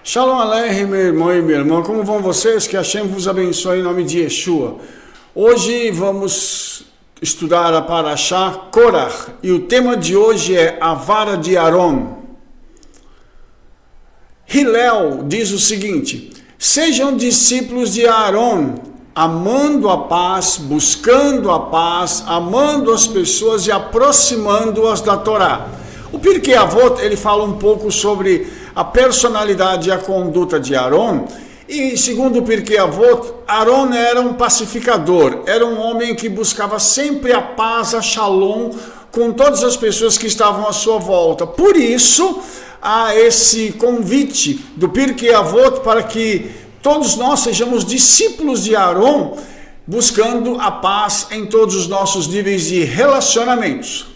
Shalom Aleichem, meu irmão e minha irmã, como vão vocês? Que Hashem vos abençoe em nome de Yeshua. Hoje vamos estudar a Parashá Korach e o tema de hoje é a vara de Aron. Hillel diz o seguinte: sejam discípulos de Aron, amando a paz, buscando a paz, amando as pessoas e aproximando-as da Torá. O Pirkei Avot, ele fala um pouco sobre a personalidade e a conduta de Aron, e segundo o Pirkei Avot, Aron era um pacificador, era um homem que buscava sempre a paz, a shalom, com todas as pessoas que estavam à sua volta. Por isso, há esse convite do Pirkei Avot para que todos nós sejamos discípulos de Aron, buscando a paz em todos os nossos níveis de relacionamentos.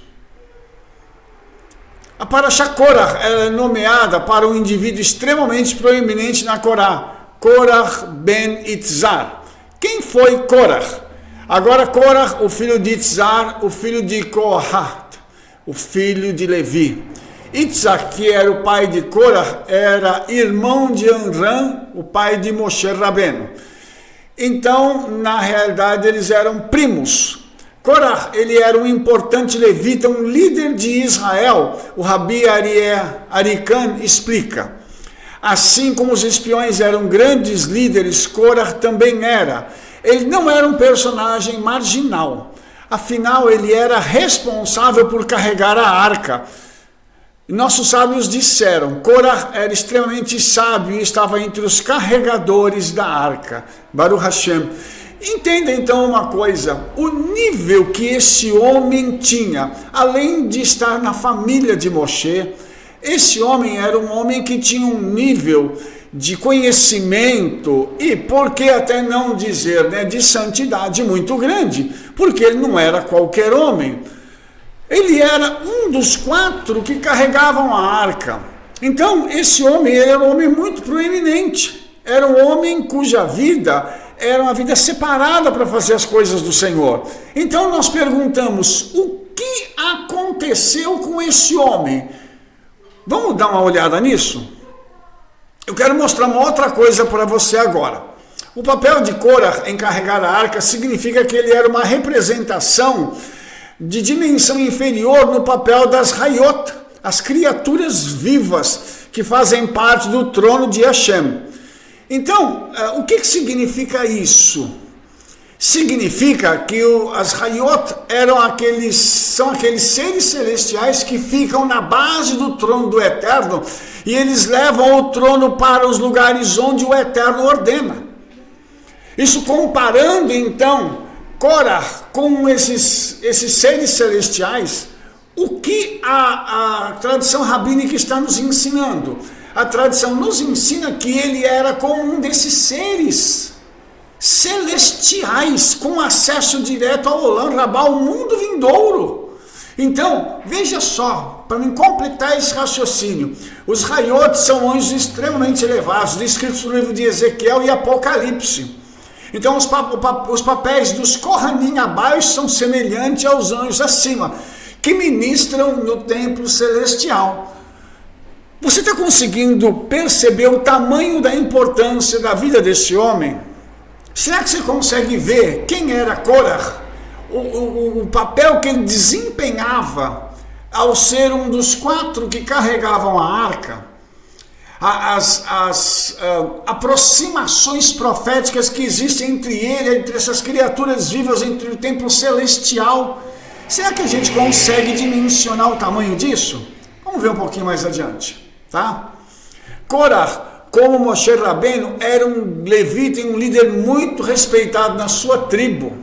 A Parashá Korach é nomeada para um indivíduo extremamente proeminente na Torá, Korach ben Itzar. Quem foi Korach? Agora Korach, o filho de Itzar, o filho de Kohat, o filho de Levi. Itzar, que era o pai de Korach, era irmão de Amram, o pai de Moshe Rabbeinu. Então, na realidade, eles eram primos. Korach, ele era um importante levita, um líder de Israel. O Rabi Arikan explica. Assim como os espiões eram grandes líderes, Korach também era. Ele não era um personagem marginal. Afinal, ele era responsável por carregar a arca. Nossos sábios disseram, Korach era extremamente sábio e estava entre os carregadores da arca. Baruch Hashem. Entenda então uma coisa, o nível que esse homem tinha, além de estar na família de Moshe, esse homem era um homem que tinha um nível de conhecimento e, por que até não dizer, de santidade muito grande, porque ele não era qualquer homem. Ele era um dos 4 que carregavam a arca. Então, esse homem era um homem muito proeminente, era um homem cuja vida era uma vida separada para fazer as coisas do Senhor. Então nós perguntamos, o que aconteceu com esse homem? Vamos dar uma olhada nisso? Eu quero mostrar uma outra coisa para você agora. O papel de Korach em carregar a arca significa que ele era uma representação de dimensão inferior no papel das Hayot, as criaturas vivas que fazem parte do trono de Hashem. Então, o que significa isso? Significa que as Hayot são aqueles seres celestiais que ficam na base do trono do Eterno e eles levam o trono para os lugares onde o Eterno ordena. Isso comparando então Korach com esses seres celestiais, o que a tradição rabínica está nos ensinando? A tradição nos ensina que ele era como um desses seres celestiais, com acesso direto ao Olam Rabá, ao mundo vindouro. Então, veja só, para me completar esse raciocínio, os Hayot são anjos extremamente elevados, descritos no livro de Ezequiel e Apocalipse. Então, os papéis dos Kohanim abaixo são semelhantes aos anjos acima, que ministram no templo celestial. Você está conseguindo perceber o tamanho da importância da vida desse homem? Será que você consegue ver quem era Korach? O papel que ele desempenhava ao ser um dos 4 que carregavam a arca? As aproximações proféticas que existem entre ele, entre essas criaturas vivas, entre o templo celestial. Será que a gente consegue dimensionar o tamanho disso? Vamos ver um pouquinho mais adiante. Tá? Korach, como Moshe Rabbeinu, era um levita e um líder muito respeitado na sua tribo.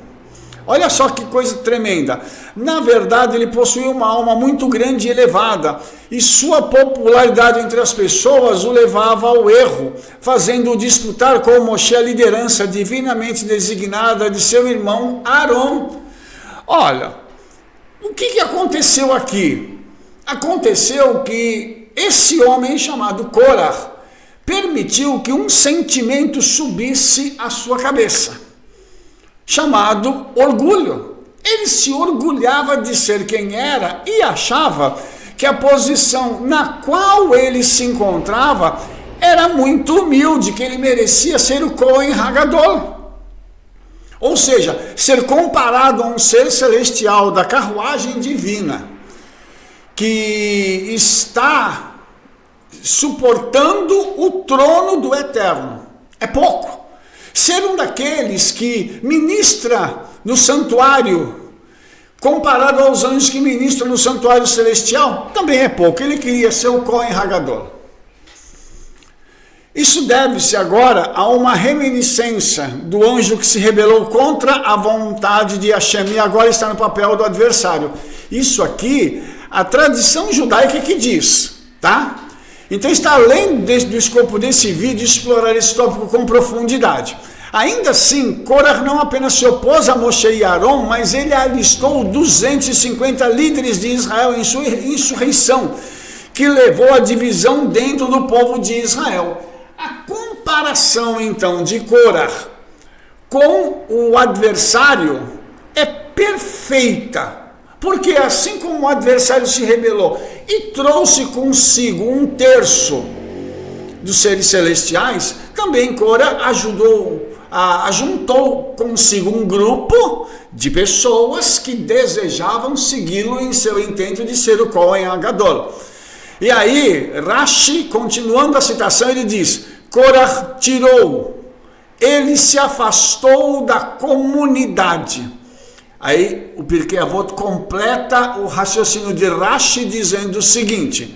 Olha só que coisa tremenda. Na verdade, ele possuía uma alma muito grande e elevada, e sua popularidade entre as pessoas o levava ao erro, fazendo-o disputar com Moshe a liderança divinamente designada de seu irmão Aron. Olha, o que aconteceu aqui? Aconteceu que esse homem chamado Korach permitiu que um sentimento subisse à sua cabeça, chamado orgulho. Ele se orgulhava de ser quem era e achava que a posição na qual ele se encontrava era muito humilde, que ele merecia ser o Cohen Hagadol. Ou seja, ser comparado a um ser celestial da carruagem divina, que está suportando o trono do Eterno. É pouco. Ser um daqueles que ministra no santuário, comparado aos anjos que ministram no santuário celestial, também é pouco. Ele queria ser o Cohen Hagadol. Isso deve-se agora a uma reminiscência do anjo que se rebelou contra a vontade de Hashem e agora está no papel do adversário. Isso aqui, a tradição judaica que diz, tá? Então está além do escopo desse vídeo explorar esse tópico com profundidade. Ainda assim, Korah não apenas se opôs a Moshe e Aaron, mas ele alistou 250 líderes de Israel em sua insurreição, que levou à divisão dentro do povo de Israel. A comparação, então, de Korah com o adversário é perfeita, porque assim como o adversário se rebelou e trouxe consigo 1/3 dos seres celestiais, também Korah ajuntou consigo um grupo de pessoas que desejavam segui-lo em seu intento de ser o Cohen Hagadol. E aí, Rashi, continuando a citação, ele diz: Korah tirou, ele se afastou da comunidade. Aí o Pirkei Avot completa o raciocínio de Rashi dizendo o seguinte: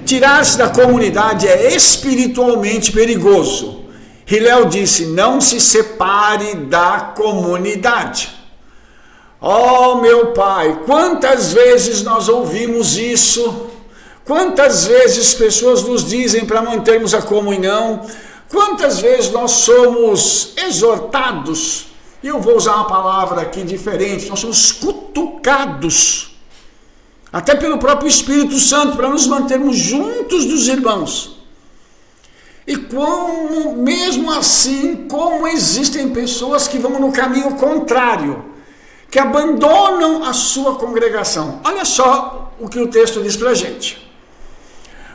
tirar-se da comunidade é espiritualmente perigoso. Hillel disse: não se separe da comunidade. Oh, meu pai, quantas vezes nós ouvimos isso? Quantas vezes pessoas nos dizem para mantermos a comunhão? Quantas vezes nós somos exortados? E eu vou usar uma palavra aqui diferente, nós somos cutucados, até pelo próprio Espírito Santo, para nos mantermos juntos dos irmãos. E como, mesmo assim, como existem pessoas que vão no caminho contrário, que abandonam a sua congregação. Olha só o que o texto diz para a gente.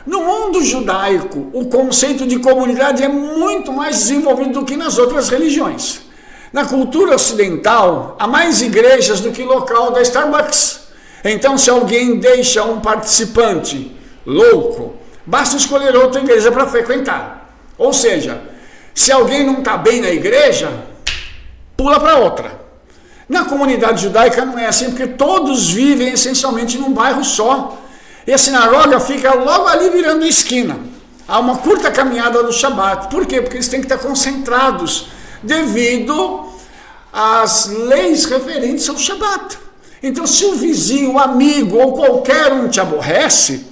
No mundo judaico, o conceito de comunidade é muito mais desenvolvido do que nas outras religiões. Na cultura ocidental, há mais igrejas do que local da Starbucks. Então, se alguém deixa um participante louco, basta escolher outra igreja para frequentar. Ou seja, se alguém não está bem na igreja, pula para outra. Na comunidade judaica não é assim, porque todos vivem essencialmente num bairro só. E a sinagoga fica logo ali virando esquina. Há uma curta caminhada do Shabat. Por quê? Porque eles têm que estar concentrados devido às leis referentes ao Shabat. Então, se o vizinho, o amigo ou qualquer um te aborrece,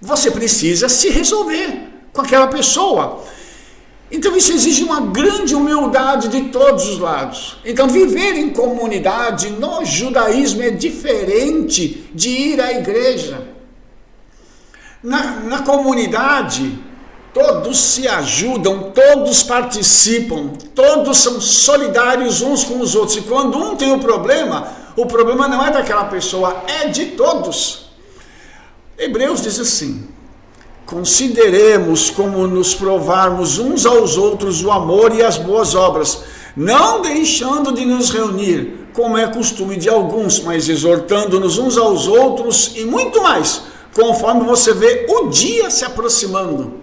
você precisa se resolver com aquela pessoa. Então, isso exige uma grande humildade de todos os lados. Então, viver em comunidade no judaísmo é diferente de ir à igreja. Na comunidade, todos se ajudam, todos participam, todos são solidários uns com os outros. E quando um tem o problema não é daquela pessoa, é de todos. Hebreus diz assim: consideremos como nos provarmos uns aos outros o amor e as boas obras, não deixando de nos reunir, como é costume de alguns, mas exortando-nos uns aos outros e muito mais, conforme você vê o dia se aproximando.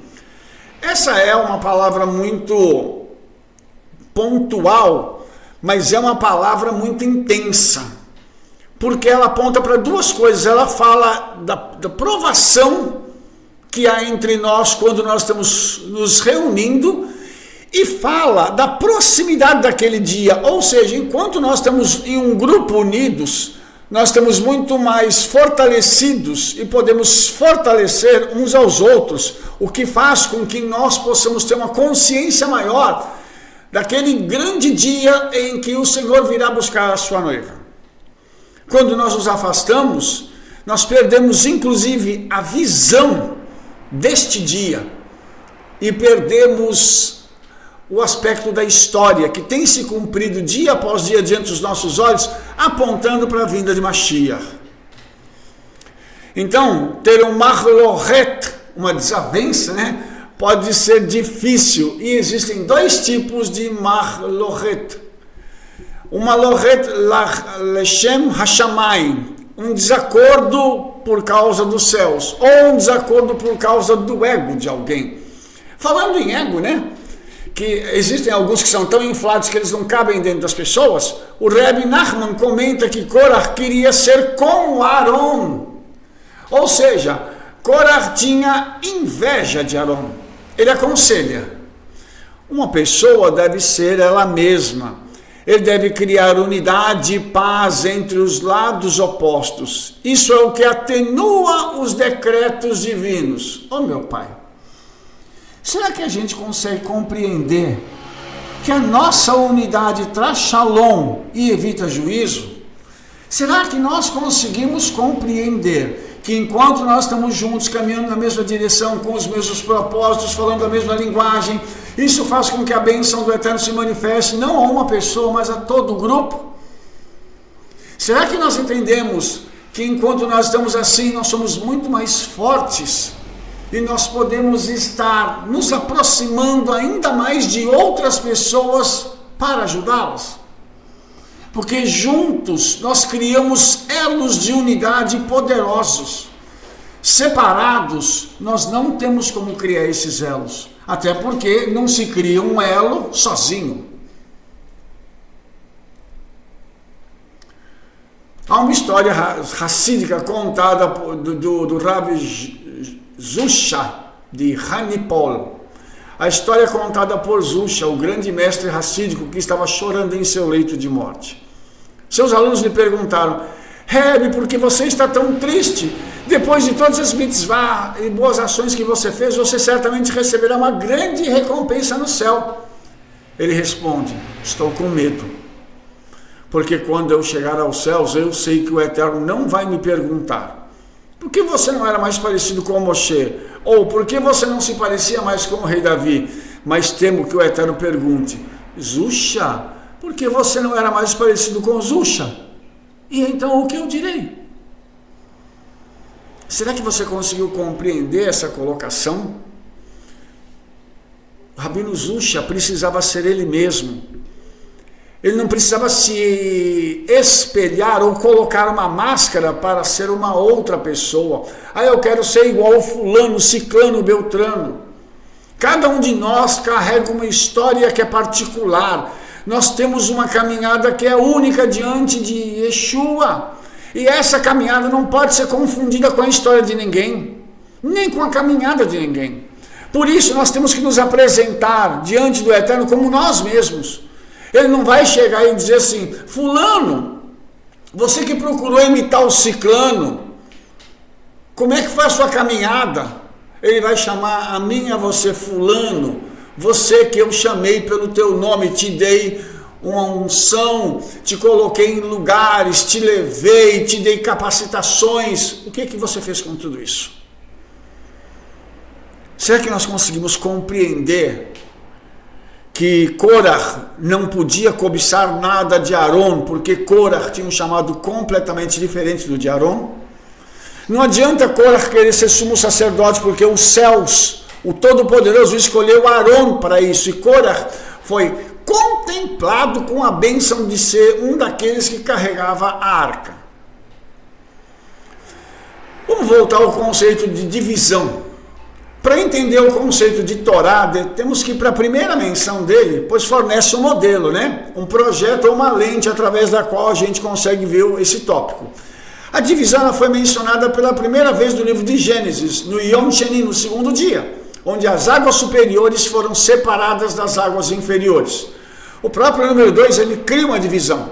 Essa é uma palavra muito pontual, mas é uma palavra muito intensa, porque ela aponta para duas coisas. Ela fala da provação que há entre nós quando nós estamos nos reunindo, e fala da proximidade daquele dia, ou seja, enquanto nós estamos em um grupo unidos, nós estamos muito mais fortalecidos e podemos fortalecer uns aos outros, o que faz com que nós possamos ter uma consciência maior daquele grande dia em que o Senhor virá buscar a sua noiva. Quando nós nos afastamos, nós perdemos inclusive a visão deste dia e perdemos o aspecto da história que tem se cumprido dia após dia diante dos nossos olhos, apontando para a vinda de Mashiach. Então, ter um mahlohet, uma desavença, né, pode ser difícil. E existem dois tipos de mahlohet. O mahlohet lechem hashamayim, um desacordo por causa dos céus, ou um desacordo por causa do ego de alguém. Falando em ego, né, que existem alguns que são tão inflados que eles não cabem dentro das pessoas, o Rebbe Nachman comenta que Korach queria ser como Aaron. Ou seja, Korach tinha inveja de Aaron. Ele aconselha: uma pessoa deve ser ela mesma. Ele deve criar unidade e paz entre os lados opostos. Isso é o que atenua os decretos divinos. Oh, meu Pai, será que a gente consegue compreender que a nossa unidade traz shalom e evita juízo? Será que nós conseguimos compreender que enquanto nós estamos juntos, caminhando na mesma direção, com os mesmos propósitos, falando a mesma linguagem, isso faz com que a bênção do Eterno se manifeste não a uma pessoa, mas a todo o grupo? Será que nós entendemos que enquanto nós estamos assim, nós somos muito mais fortes e nós podemos estar nos aproximando ainda mais de outras pessoas para ajudá-las? Porque juntos nós criamos elos de unidade poderosos. Separados, nós não temos como criar esses elos. Até porque não se cria um elo sozinho. Há uma história racídica contada do Rabi Zusha, de Hanipol. A história é contada por Zusha, o grande mestre racídico que estava chorando em seu leito de morte. Seus alunos lhe perguntaram: Rebbe, por que você está tão triste? Depois de todas as mitzvah e boas ações que você fez, você certamente receberá uma grande recompensa no céu. Ele responde: estou com medo, porque quando eu chegar aos céus, eu sei que o Eterno não vai me perguntar: por que você não era mais parecido com Moshe? Ou por que você não se parecia mais com o rei Davi? Mas temo que o Eterno pergunte: Zusha, por que você não era mais parecido com Zusha? E então o que eu direi? Será que você conseguiu compreender essa colocação? O Rabino Zusha precisava ser ele mesmo. Ele não precisava se espelhar ou colocar uma máscara para ser uma outra pessoa. Eu quero ser igual ao fulano, ciclano, beltrano. Cada um de nós carrega uma história que é particular. Nós temos uma caminhada que é única diante de Yeshua. E essa caminhada não pode ser confundida com a história de ninguém, nem com a caminhada de ninguém. Por isso nós temos que nos apresentar diante do Eterno como nós mesmos. Ele não vai chegar e dizer assim: fulano, você que procurou imitar o ciclano, como é que foi a sua caminhada? Ele vai chamar a mim e a você: fulano, você que eu chamei pelo teu nome, te dei uma unção, te coloquei em lugares, te levei, te dei capacitações. O que você fez com tudo isso? Será que nós conseguimos compreender que Korach não podia cobiçar nada de Aaron, porque Korach tinha um chamado completamente diferente do de Aaron? Não adianta Korach querer ser sumo sacerdote, porque os céus, o Todo-Poderoso, escolheu Aaron para isso, e Korach foi contemplado com a bênção de ser um daqueles que carregava a arca. Vamos voltar ao conceito de divisão. Para entender o conceito de Torá, temos que ir para a primeira menção dele, pois fornece um modelo, né? Um projeto ou uma lente através da qual a gente consegue ver esse tópico. A divisão foi mencionada pela primeira vez no livro de Gênesis, no Yom Sheni, no segundo dia, onde as águas superiores foram separadas das águas inferiores. O próprio número 2, ele cria uma divisão,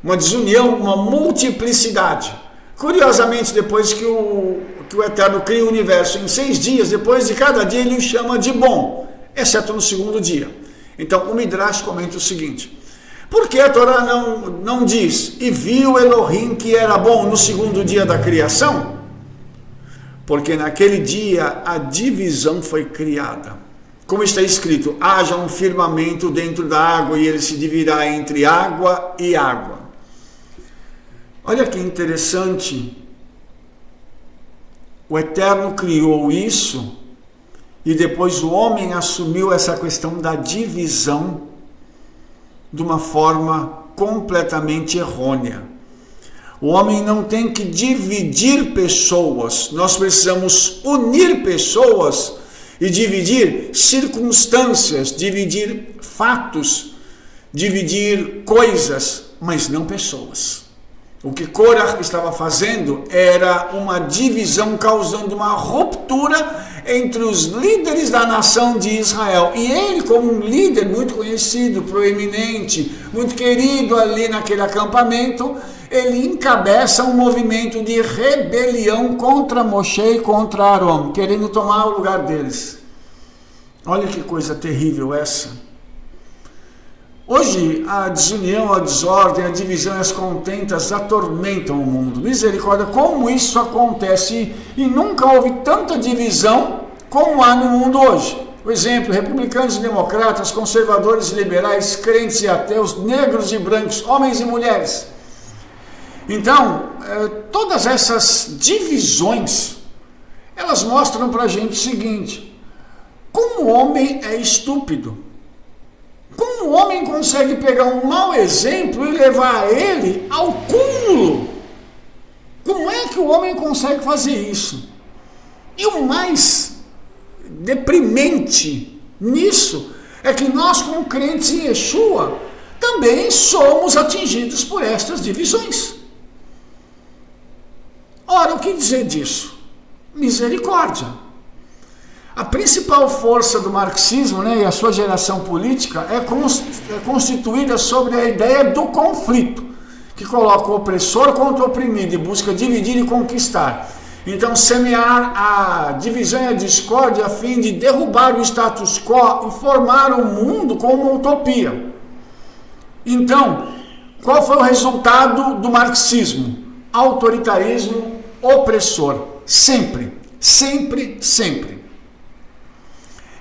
uma desunião, uma multiplicidade. Curiosamente, depois que o Eterno cria o universo em 6 dias, depois de cada dia ele o chama de bom, exceto no segundo dia. Então o Midrash comenta o seguinte: por que a Torá não diz, e viu Elohim que era bom no segundo dia da criação? Porque naquele dia a divisão foi criada. Como está escrito: haja um firmamento dentro da água e ele se dividirá entre água e água. Olha que interessante o Eterno criou isso e depois o homem assumiu essa questão da divisão de uma forma completamente errônea. O homem não tem que dividir pessoas, nós precisamos unir pessoas e dividir circunstâncias, dividir fatos, dividir coisas, mas não pessoas. O que Korah estava fazendo era uma divisão, causando uma ruptura entre os líderes da nação de Israel. E ele, como um líder muito conhecido, proeminente, muito querido ali naquele acampamento, ele encabeça um movimento de rebelião contra Moshe e contra Arão, querendo tomar o lugar deles. Olha que coisa terrível essa. Hoje, a desunião, a desordem, a divisão e as contentas atormentam o mundo. Misericórdia, como isso acontece? E nunca houve tanta divisão como há no mundo hoje. Por exemplo, republicanos e democratas, conservadores e liberais, crentes e ateus, negros e brancos, homens e mulheres. Então, todas essas divisões, elas mostram para a gente o seguinte: como o homem é estúpido. Como o homem consegue pegar um mau exemplo e levar ele ao cúmulo? Como é que o homem consegue fazer isso? E o mais deprimente nisso é que nós, como crentes em Yeshua, também somos atingidos por estas divisões. Ora, o que dizer disso? Misericórdia. A principal força do marxismo, e a sua geração política é constituída sobre a ideia do conflito, que coloca o opressor contra o oprimido e busca dividir e conquistar. Então, semear a divisão e a discórdia a fim de derrubar o status quo e formar o mundo como uma utopia. Então, qual foi o resultado do marxismo? Autoritarismo opressor. Sempre, sempre, sempre.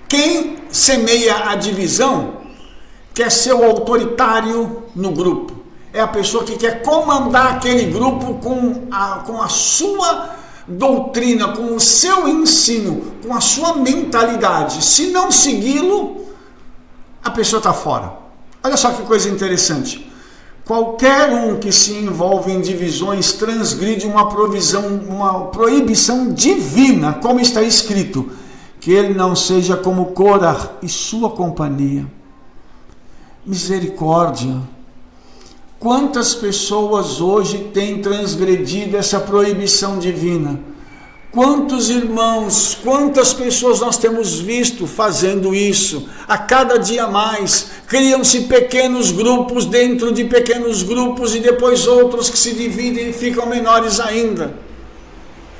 Quem semeia a divisão quer ser o autoritário no grupo. É a pessoa que quer comandar aquele grupo com a sua doutrina, com o seu ensino, com a sua mentalidade. Se não segui-lo, a pessoa está fora. Olha só que coisa interessante. Qualquer um que se envolve em divisões transgride uma proibição divina, como está escrito: que ele não seja como Korah e sua companhia. Misericórdia. Quantas pessoas hoje têm transgredido essa proibição divina? Quantos irmãos, quantas pessoas nós temos visto fazendo isso? A cada dia mais, criam-se pequenos grupos dentro de pequenos grupos e depois outros que se dividem e ficam menores ainda.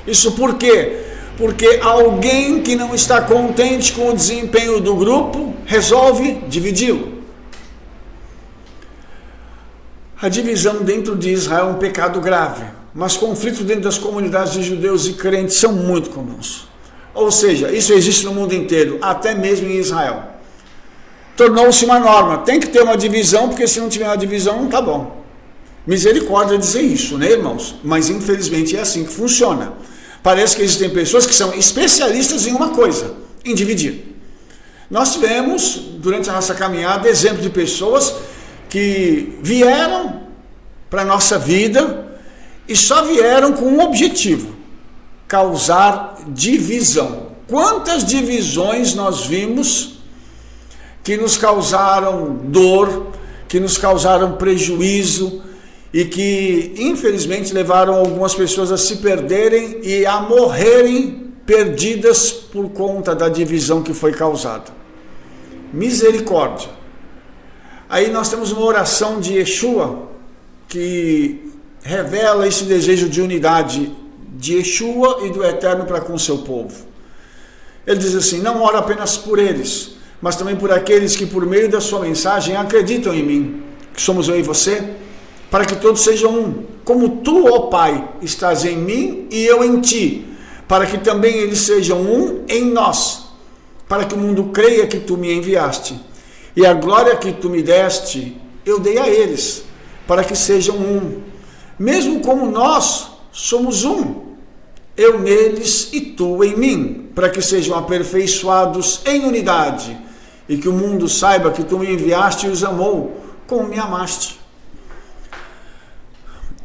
Isso por quê? Porque alguém que não está contente com o desempenho do grupo resolve dividi-lo. A divisão dentro de Israel é um pecado grave, mas conflitos dentro das comunidades de judeus e crentes são muito comuns. Ou seja, isso existe no mundo inteiro, até mesmo em Israel. Tornou-se uma norma, tem que ter uma divisão, porque se não tiver uma divisão não está bom. Misericórdia dizer isso, né, irmãos? Mas infelizmente é assim que funciona. Parece que existem pessoas que são especialistas em uma coisa, em dividir. Nós tivemos, durante a nossa caminhada, exemplo de pessoas que vieram para a nossa vida e só vieram com um objetivo: causar divisão. Quantas divisões nós vimos que nos causaram dor, que nos causaram prejuízo, e que infelizmente levaram algumas pessoas a se perderem e a morrerem perdidas por conta da divisão que foi causada. Misericórdia. Aí nós temos uma oração de Yeshua que revela esse desejo de unidade de Yeshua e do Eterno para com o seu povo. Ele diz assim: não oro apenas por eles, mas também por aqueles que por meio da sua mensagem acreditam em mim, que somos eu e você, para que todos sejam um, como tu, ó Pai, estás em mim e eu em ti, para que também eles sejam um em nós, para que o mundo creia que tu me enviaste. E a glória que tu me deste, eu dei a eles, para que sejam um, mesmo como nós somos um. eu neles e tu em mim, para que sejam aperfeiçoados em unidade, e que o mundo saiba que tu me enviaste e os amou, como me amaste.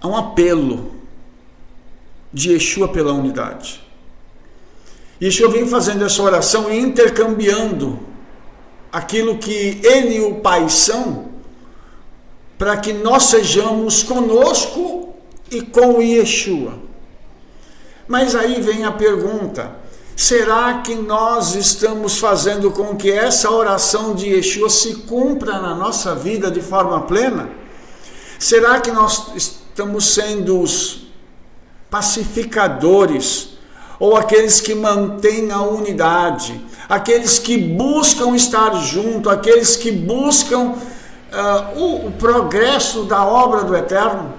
Há um apelo de Yeshua pela unidade. Yeshua vem fazendo essa oração e intercambiando aquilo que ele e o Pai são, para que nós sejamos conosco e com Yeshua. Mas aí vem a pergunta: será que nós estamos fazendo com que essa oração de Yeshua se cumpra na nossa vida de forma plena? Será que nós estamos sendo os pacificadores, ou aqueles que mantêm a unidade, aqueles que buscam estar junto, aqueles que buscam o progresso da obra do Eterno?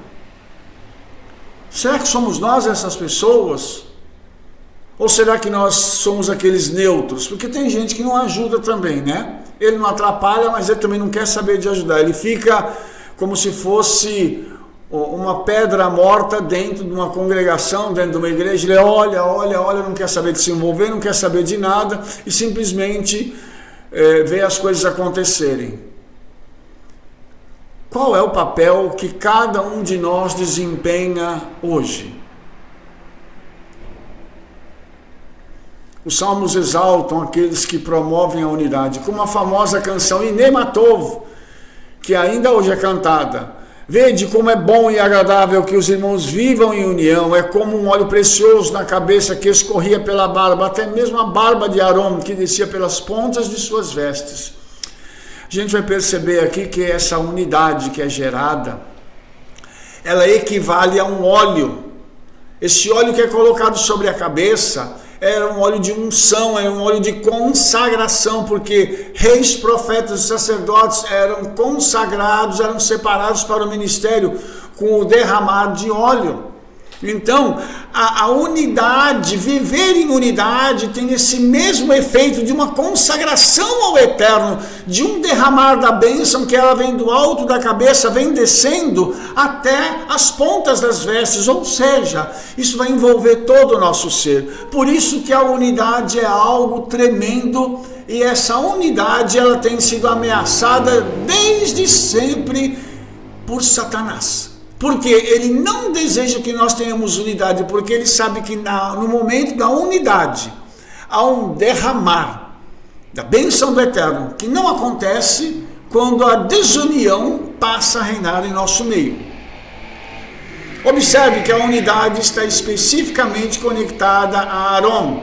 Será que somos nós essas pessoas? Ou será que nós somos aqueles neutros? Porque tem gente que não ajuda também, né? Ele não atrapalha, mas ele também não quer saber de ajudar. Ele fica como se fosse uma pedra morta dentro de uma congregação, dentro de uma igreja. Ele olha, não quer saber de se envolver, não quer saber de nada e simplesmente vê as coisas acontecerem. Qual é o papel que cada um de nós desempenha hoje? Os salmos exaltam aqueles que promovem a unidade, como a famosa canção Inematov, que ainda hoje é cantada. Vede como é bom e agradável que os irmãos vivam em união, é como um óleo precioso na cabeça que escorria pela barba, até mesmo a barba de Arão que descia pelas pontas de suas vestes. A gente vai perceber aqui que essa unidade que é gerada, ela equivale a um óleo. Esse óleo que é colocado sobre a cabeça era um óleo de unção, era um óleo de consagração, porque reis, profetas e sacerdotes eram consagrados, eram separados para o ministério com o derramar de óleo. Então, a unidade, viver em unidade, tem esse mesmo efeito de uma consagração ao Eterno, de um derramar da bênção que ela vem do alto da cabeça, vem descendo até as pontas das vestes, ou seja, isso vai envolver todo o nosso ser. Por isso que a unidade é algo tremendo, e essa unidade ela tem sido ameaçada desde sempre por Satanás. Porque ele não deseja que nós tenhamos unidade, porque ele sabe que no momento da unidade há um derramar da bênção do Eterno, que não acontece quando a desunião passa a reinar em nosso meio. Observe que a unidade está especificamente conectada a Arão,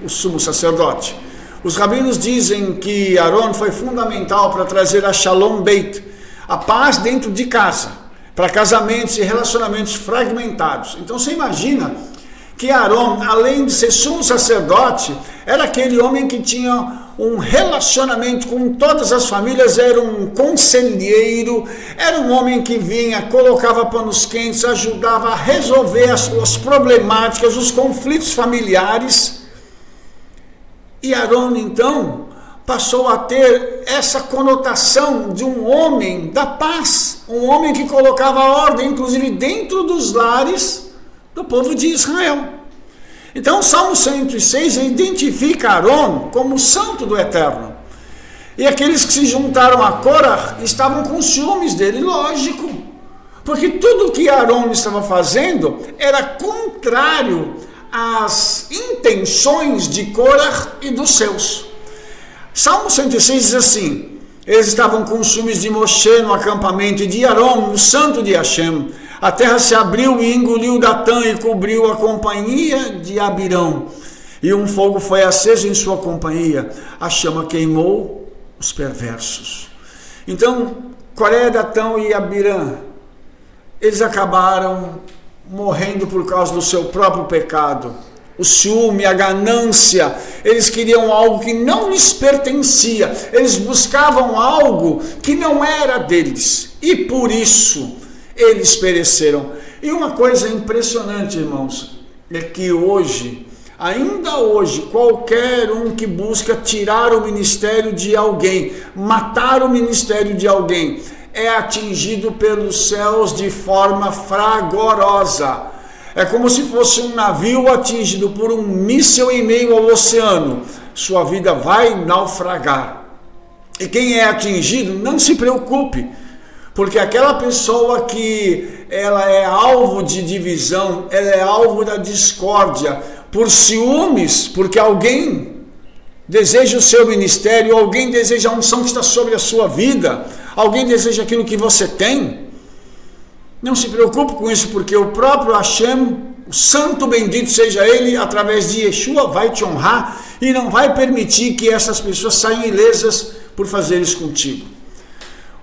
o sumo sacerdote. Os rabinos dizem que Arão foi fundamental para trazer a Shalom Beit, a paz dentro de casa, para casamentos e relacionamentos fragmentados. Então você imagina que Arão, além de ser sumo sacerdote, era aquele homem que tinha um relacionamento com todas as famílias, era um conselheiro, era um homem que vinha, colocava panos quentes, ajudava a resolver as problemáticas, os conflitos familiares. E Arão, então, passou a ter essa conotação de um homem da paz, um homem que colocava ordem, inclusive dentro dos lares do povo de Israel. Então o Salmo 106 identifica Arão como o santo do Eterno. E aqueles que se juntaram a Corah estavam com ciúmes dele, lógico, porque tudo que Arão estava fazendo era contrário às intenções de Corah e dos seus. Salmo 106 diz assim: eles estavam com ciúmes de Moshe no acampamento e de Arão, no santo de Hashem. A terra se abriu e engoliu Datã e cobriu a companhia de Abirão. E um fogo foi aceso em sua companhia. A chama queimou os perversos. Então, Coré, Datã e Abirão, eles acabaram morrendo por causa do seu próprio pecado. O ciúme, a ganância, eles queriam algo que não lhes pertencia, eles buscavam algo que não era deles, e por isso eles pereceram. E uma coisa impressionante, irmãos, é que hoje, ainda hoje, qualquer um que busca tirar o ministério de alguém, matar o ministério de alguém, é atingido pelos céus de forma fragorosa. É como se fosse um navio atingido por um míssil em meio ao oceano. Sua vida vai naufragar. E quem é atingido, não se preocupe, porque aquela pessoa que ela é alvo de divisão, ela é alvo da discórdia, por ciúmes, porque alguém deseja o seu ministério, alguém deseja a unção que está sobre a sua vida, alguém deseja aquilo que você tem. Não se preocupe com isso, porque o próprio Hashem, o santo bendito seja ele, através de Yeshua, vai te honrar e não vai permitir que essas pessoas saiam ilesas por fazer isso contigo.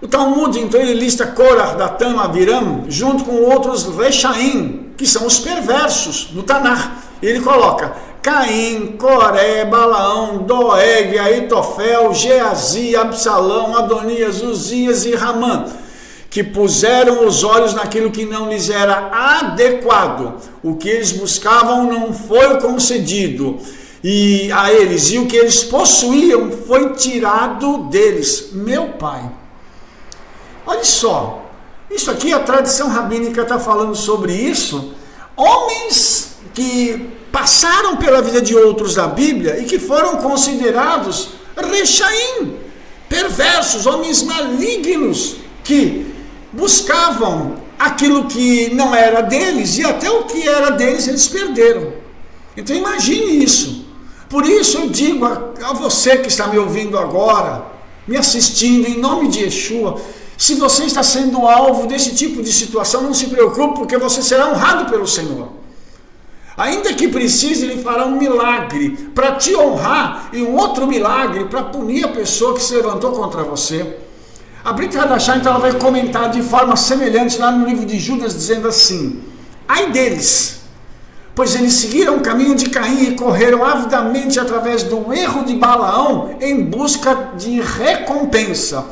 O Talmud, então, ele lista Korah, Datan, Abiram, junto com outros Rechaim, que são os perversos do Tanakh. Ele coloca Caim, Coré, Balaão, Doeg, Aitofel, Geazi, Absalão, Adonias, Uzias e Ramã, que puseram os olhos naquilo que não lhes era adequado. O que eles buscavam não foi concedido e a eles, e o que eles possuíam foi tirado deles. Meu pai, olha só, isso aqui a tradição rabínica está falando sobre isso. Homens que passaram pela vida de outros da Bíblia e que foram considerados rechaim, perversos, homens malignos, que buscavam aquilo que não era deles, e até o que era deles eles perderam. Então imagine isso. Por isso eu digo a você que está me ouvindo agora, me assistindo, em nome de Yeshua, se você está sendo alvo desse tipo de situação, não se preocupe, porque você será honrado pelo Senhor. Ainda que precise, ele fará um milagre para te honrar e um outro milagre para punir a pessoa que se levantou contra você. A Brit Hadashah, então, ela vai comentar de forma semelhante lá no livro de Judas, dizendo assim: ai deles, pois eles seguiram o caminho de Caim e correram avidamente através do erro de Balaão em busca de recompensa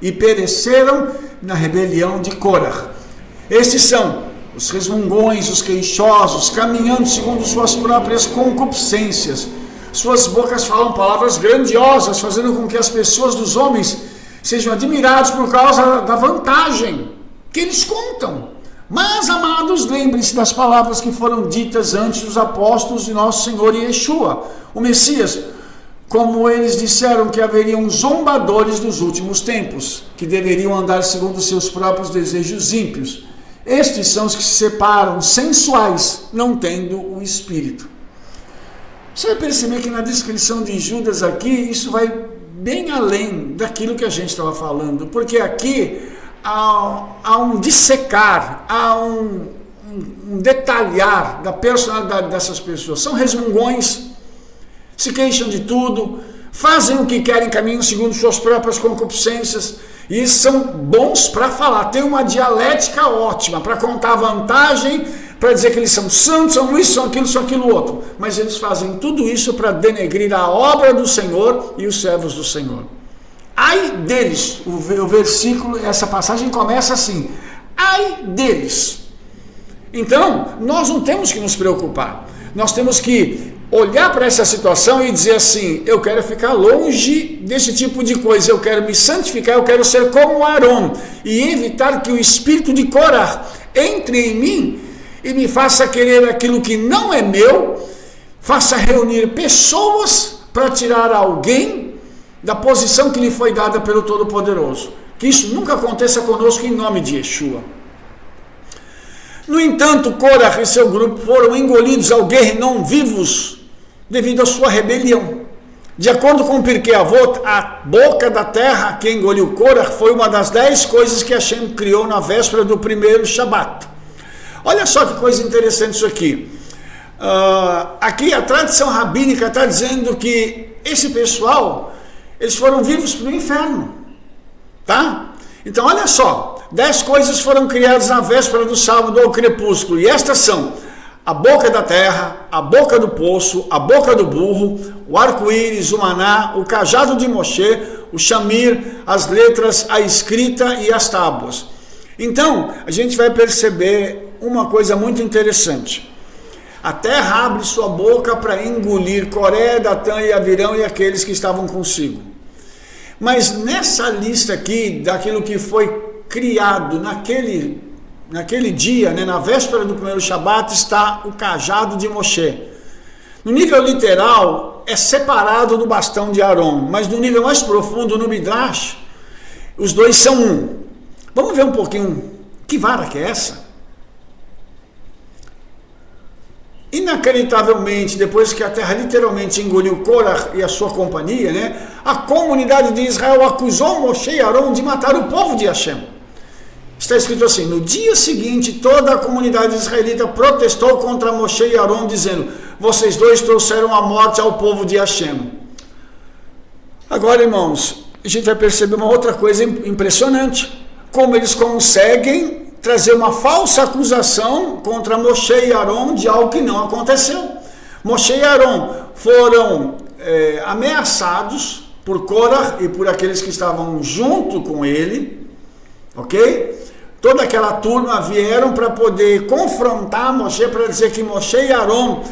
e pereceram na rebelião de Korah. Estes são os resmungões, os queixosos, caminhando segundo suas próprias concupiscências. Suas bocas falam palavras grandiosas, fazendo com que as pessoas dos homens sejam admirados por causa da vantagem que eles contam. Mas, amados, lembrem-se das palavras que foram ditas antes dos apóstolos de nosso Senhor Yeshua, o Messias, como eles disseram que haveriam zombadores dos últimos tempos, que deveriam andar segundo seus próprios desejos ímpios. Estes são os que se separam, sensuais, não tendo o Espírito. Você vai perceber que na descrição de Judas aqui, isso vai bem além daquilo que a gente estava falando, porque aqui há um dissecar, há um detalhar da personalidade dessas pessoas. São resmungões, se queixam de tudo, fazem o que querem, caminham segundo suas próprias concupiscências, e são bons para falar, tem uma dialética ótima, para contar vantagem, para dizer que eles são santos, são isso, são aquilo outro. Mas eles fazem tudo isso para denegrir a obra do Senhor e os servos do Senhor. Ai deles, o versículo, essa passagem começa assim: ai deles. Então, nós não temos que nos preocupar, nós temos que olhar para essa situação e dizer assim: eu quero ficar longe desse tipo de coisa, eu quero me santificar, eu quero ser como Arão, e evitar que o espírito de Korah entre em mim e me faça querer aquilo que não é meu, faça reunir pessoas para tirar alguém da posição que lhe foi dada pelo Todo-Poderoso. Que isso nunca aconteça conosco, em nome de Yeshua. No entanto, Korah e seu grupo foram engolidos ao Guerrinom vivos devido à sua rebelião. De acordo com o Pirkei Avot, a boca da terra que engoliu Korah foi uma das 10 coisas que Hashem criou na véspera do primeiro Shabat. Olha só que coisa interessante isso aqui. Aqui a tradição rabínica está dizendo que esse pessoal, eles foram vivos para o inferno. Tá? Então olha só, 10 coisas foram criadas na véspera do sábado ao crepúsculo, e estas são: a boca da terra, a boca do poço, a boca do burro, o arco-íris, o maná, o cajado de Moshe, o shamir, as letras, a escrita e as tábuas. Então, a gente vai perceber uma coisa muito interessante. A terra abre sua boca para engolir Coré, Datã e Avirão e aqueles que estavam consigo. Mas nessa lista aqui, daquilo que foi criado naquele dia, né, na véspera do primeiro Shabat, está o cajado de Moshe. No nível literal, é separado do bastão de Aaron, mas no nível mais profundo, no Midrash, os dois são um. Vamos ver um pouquinho, que vara que é essa? Inacreditavelmente, depois que a terra literalmente engoliu Korah e a sua companhia, né, a comunidade de Israel acusou Moshe e Aaron de matar o povo de Hashem. Está escrito assim: no dia seguinte, toda a comunidade israelita protestou contra Moshe e Aaron, dizendo: vocês dois trouxeram a morte ao povo de Hashem. Agora, irmãos, a gente vai perceber uma outra coisa impressionante: como eles conseguem trazer uma falsa acusação contra Moshe e Aaron de algo que não aconteceu. Moshe e Aaron foram ameaçados por Korah e por aqueles que estavam junto com ele, ok? Toda aquela turma vieram para poder confrontar Moshe, para dizer que Moshe e Aaron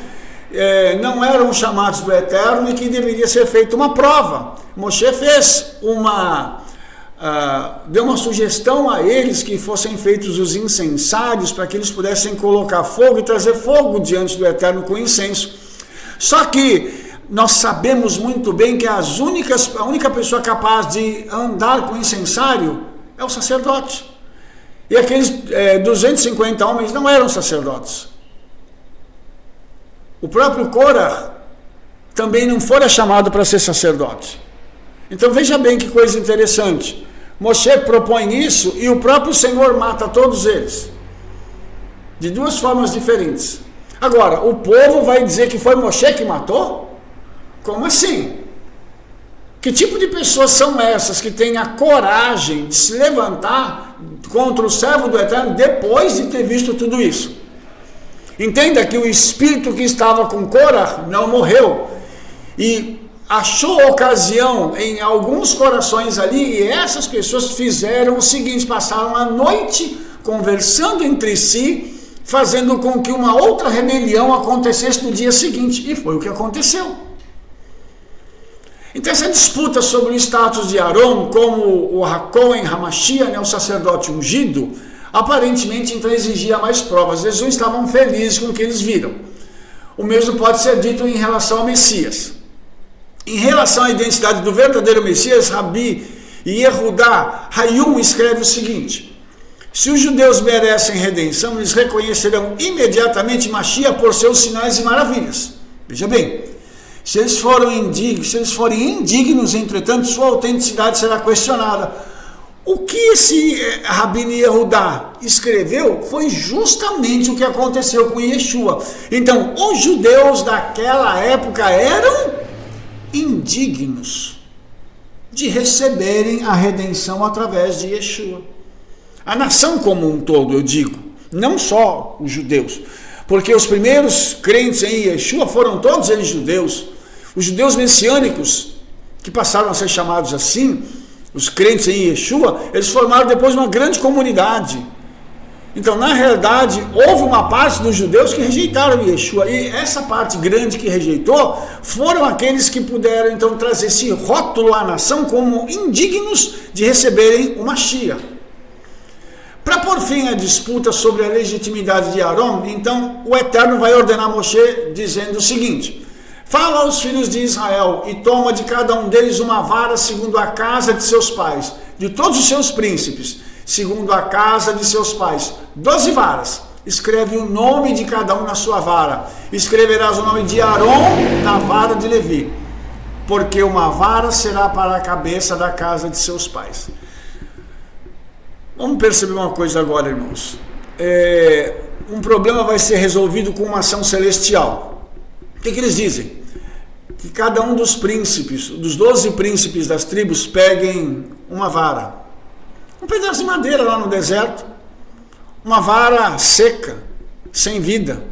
não eram chamados do Eterno e que deveria ser feita uma prova. Moshe fez deu uma sugestão a eles que fossem feitos os incensários para que eles pudessem colocar fogo e trazer fogo diante do Eterno com incenso. Só que nós sabemos muito bem que a única pessoa capaz de andar com incensário é o sacerdote. E aqueles 250 homens não eram sacerdotes. O próprio Korah também não fora chamado para ser sacerdote. Então veja bem que coisa interessante. Moshe propõe isso e o próprio Senhor mata todos eles. De duas formas diferentes. Agora, o povo vai dizer que foi Moshe que matou? Como assim? Que tipo de pessoas são essas que têm a coragem de se levantar contra o servo do Eterno depois de ter visto tudo isso? Entenda que o espírito que estava com Korah não morreu. E achou ocasião em alguns corações ali, e essas pessoas fizeram o seguinte: passaram a noite conversando entre si, fazendo com que uma outra rebelião acontecesse no dia seguinte, e foi o que aconteceu. Então essa disputa sobre o status de Aaron como o Hakohen Hamashia, né, o sacerdote ungido, aparentemente então exigia mais provas. Eles não estavam felizes com o que eles viram. O mesmo pode ser dito em relação ao Messias. Em relação à identidade do verdadeiro Messias, Rabi Yehudá Hayum escreve o seguinte: se os judeus merecem redenção, eles reconhecerão imediatamente Mashiach por seus sinais e maravilhas. Veja bem, se eles forem indignos, entretanto, sua autenticidade será questionada. O que esse Rabi Yehudá escreveu foi justamente o que aconteceu com Yeshua. Então, os judeus daquela época eram indignos de receberem a redenção através de Yeshua. A nação como um todo, eu digo, não só os judeus, porque os primeiros crentes em Yeshua foram todos eles judeus. Os judeus messiânicos, que passaram a ser chamados assim, os crentes em Yeshua, eles formaram depois uma grande comunidade. Então, na realidade, houve uma parte dos judeus que rejeitaram Yeshua, e essa parte grande que rejeitou foram aqueles que puderam então trazer esse rótulo à nação como indignos de receberem o Mashiach. Para pôr fim à disputa sobre a legitimidade de Aaron, então o Eterno vai ordenar a Moshe dizendo o seguinte: fala aos filhos de Israel e toma de cada um deles uma vara segundo a casa de seus pais, de todos os seus príncipes, segundo a casa de seus pais, 12 varas. Escreve o nome de cada um na sua vara. Escreverás o nome de Aaron na vara de Levi, porque uma vara será para a cabeça da casa de seus pais. Vamos perceber uma coisa agora, irmãos. Um problema vai ser resolvido com uma ação celestial. O que eles dizem? Que cada um dos príncipes, dos 12 príncipes das tribos, peguem uma vara, um pedaço de madeira lá no deserto, uma vara seca, sem vida,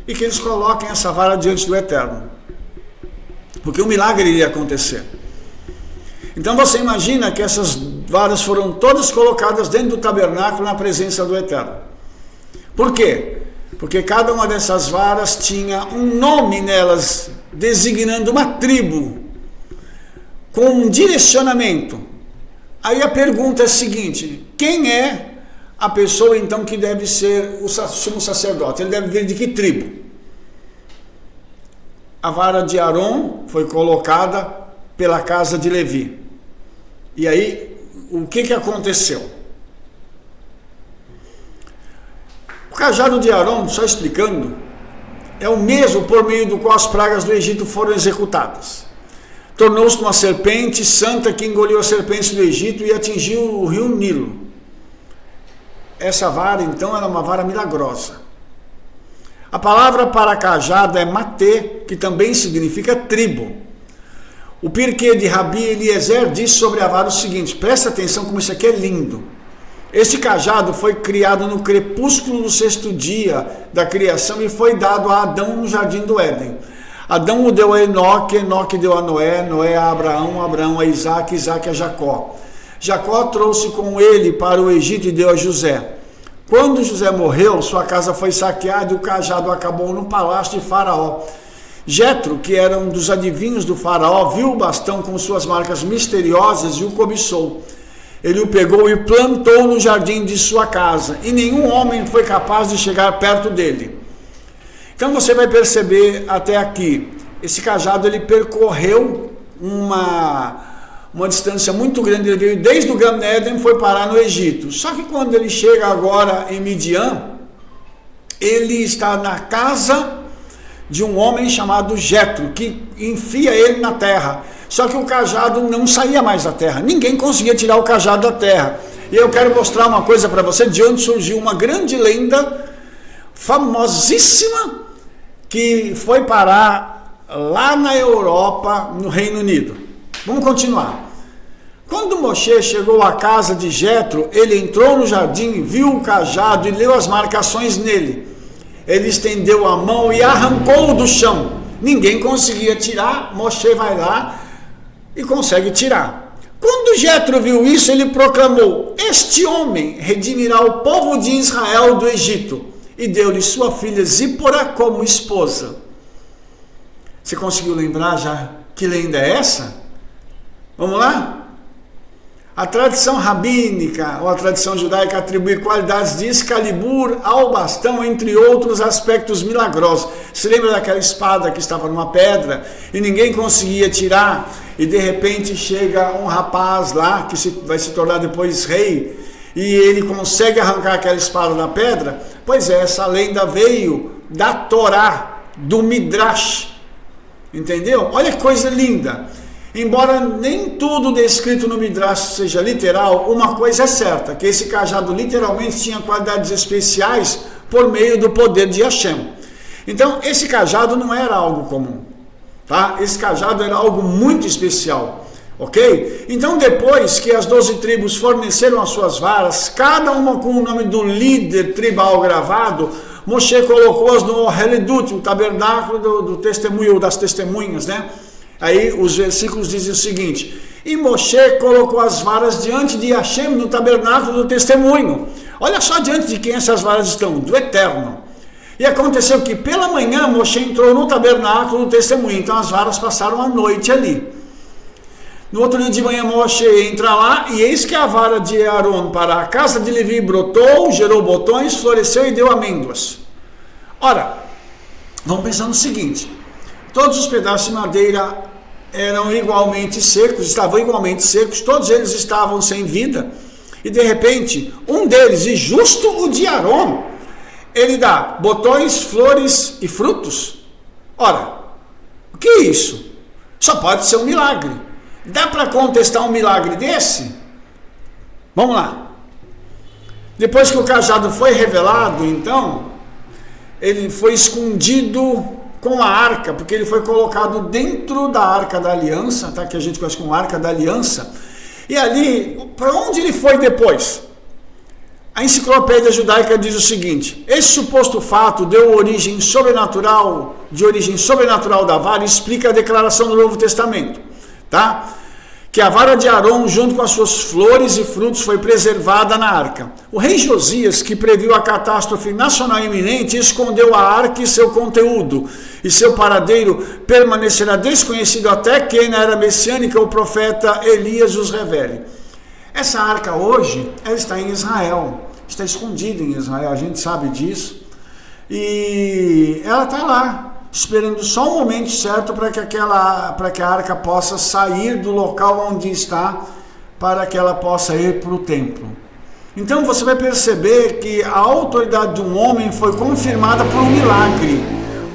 e que eles coloquem essa vara diante do Eterno, porque um milagre iria acontecer. Então você imagina que essas varas foram todas colocadas dentro do tabernáculo na presença do Eterno. Por quê? Porque cada uma dessas varas tinha um nome nelas, designando uma tribo, com um direcionamento. Aí a pergunta é a seguinte: quem é a pessoa então que deve ser o sumo sacerdote? Ele deve vir de que tribo? A vara de Aron foi colocada pela casa de Levi. E aí, o que aconteceu? O cajado de Aron, só explicando, é o mesmo por meio do qual as pragas do Egito foram executadas. Tornou-se uma serpente santa que engoliu as serpentes do Egito e atingiu o rio Nilo. Essa vara, então, era uma vara milagrosa. A palavra para cajado é matê, que também significa tribo. O Pirquê de Rabi Eliezer diz sobre a vara o seguinte, presta atenção como isso aqui é lindo. Este cajado foi criado no crepúsculo do 6º dia da criação e foi dado a Adão no jardim do Éden. Adão o deu a Enoque, Enoque deu a Noé, Noé a Abraão, Abraão a Isaac, Isaac a Jacó. Jacó trouxe com ele para o Egito e deu a José. Quando José morreu, sua casa foi saqueada e o cajado acabou no palácio de Faraó. Jetro, que era um dos adivinhos do Faraó, viu o bastão com suas marcas misteriosas e o cobiçou. Ele o pegou e plantou no jardim de sua casa, e nenhum homem foi capaz de chegar perto dele. Então você vai perceber até aqui, esse cajado ele percorreu uma distância muito grande, ele veio desde o Gan Eden e foi parar no Egito. Só que quando ele chega agora em Midian, ele está na casa de um homem chamado Jetro, que enfia ele na terra. Só que o cajado não saía mais da terra, ninguém conseguia tirar o cajado da terra. E eu quero mostrar uma coisa para você, de onde surgiu uma grande lenda, famosíssima, que foi parar lá na Europa, no Reino Unido. Vamos continuar. Quando Moshe chegou à casa de Jetro, ele entrou no jardim, viu o cajado e leu as marcações nele. Ele estendeu a mão e arrancou-o do chão. Ninguém conseguia tirar, Moshe vai lá e consegue tirar. Quando Jetro viu isso, ele proclamou: este homem redimirá o povo de Israel do Egito, e deu-lhe sua filha Zípora como esposa. Você conseguiu lembrar já que lenda é essa? Vamos lá? A tradição rabínica, ou a tradição judaica, atribui qualidades de Excalibur ao bastão, entre outros aspectos milagrosos. Se lembra daquela espada que estava numa pedra e ninguém conseguia tirar, e de repente chega um rapaz lá, que vai se tornar depois rei, e ele consegue arrancar aquela espada da pedra? Pois é, essa lenda veio da Torá, do Midrash. Entendeu? Olha que coisa linda. Embora nem tudo descrito no Midrash seja literal, uma coisa é certa, que esse cajado literalmente tinha qualidades especiais por meio do poder de Hashem. Então, esse cajado não era algo comum, tá? Esse cajado era algo muito especial, ok? Então, depois que as 12 tribos forneceram as suas varas, cada uma com o nome do líder tribal gravado, Moshe colocou-as no Oheledut, o tabernáculo do testemunho, das testemunhas, né? Aí os versículos dizem o seguinte: e Moshe colocou as varas diante de Hashem no tabernáculo do testemunho. Olha só diante de quem essas varas estão, do Eterno. E aconteceu que pela manhã Moshe entrou no tabernáculo do testemunho, então as varas passaram a noite ali. No outro dia de manhã Moshe entra lá, e eis que a vara de Aron para a casa de Levi brotou, gerou botões, floresceu e deu amêndoas. Ora, vamos pensar no seguinte: todos os pedaços de madeira eram igualmente secos, estavam igualmente secos, todos eles estavam sem vida, e de repente, um deles, e justo o de Aron, ele dá botões, flores e frutos. Ora, o que é isso? Só pode ser um milagre. Dá para contestar um milagre desse? Vamos lá. Depois que o cajado foi revelado, então, ele foi escondido com a arca, porque ele foi colocado dentro da Arca da Aliança, tá? Que a gente conhece como Arca da Aliança. E ali, para onde ele foi depois? A enciclopédia judaica diz o seguinte: esse suposto fato de origem sobrenatural da vara, explica a declaração do Novo Testamento, tá? Que a vara de Aron, junto com as suas flores e frutos, foi preservada na arca. O rei Josias, que previu a catástrofe nacional iminente, escondeu a arca e seu conteúdo, e seu paradeiro permanecerá desconhecido até que, na era messiânica, o profeta Elias os revele. Essa arca hoje, ela está em Israel. está escondida em Israel, a gente sabe disso. E ela está lá, esperando só o momento certo para que a arca possa sair do local onde está, para que ela possa ir para o templo. Então você vai perceber que a autoridade de um homem foi confirmada por um milagre.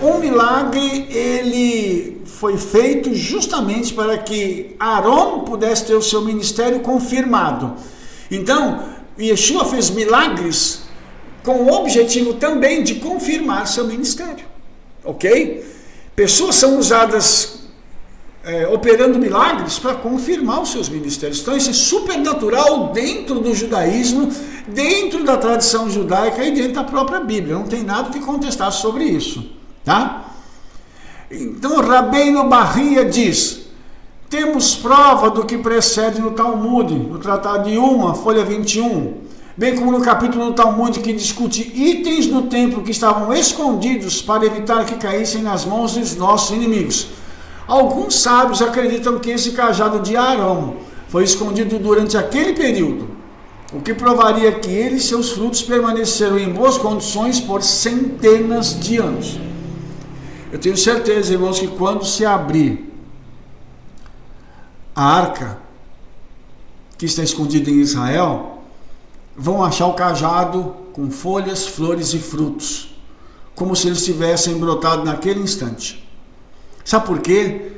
Um milagre, ele foi feito justamente para que Arão pudesse ter o seu ministério confirmado. Então, Yeshua fez milagres com o objetivo também de confirmar seu ministério. Ok? Pessoas são usadas operando milagres para confirmar os seus ministérios. Então isso é supernatural dentro do judaísmo, dentro da tradição judaica e dentro da própria Bíblia. Não tem nada que contestar sobre isso. Tá? Então Rabbeinu Bahia diz: temos prova do que precede no Talmud, no Tratado de Uma, folha 21, bem como no capítulo do Talmud que discute itens no templo que estavam escondidos para evitar que caíssem nas mãos dos nossos inimigos. Alguns sábios acreditam que esse cajado de Arão foi escondido durante aquele período, o que provaria que ele e seus frutos permaneceram em boas condições por centenas de anos. Eu tenho certeza, irmãos, que quando se abrir a arca que está escondida em Israel, vão achar o cajado com folhas, flores e frutos, como se eles tivessem brotado naquele instante. Sabe por quê?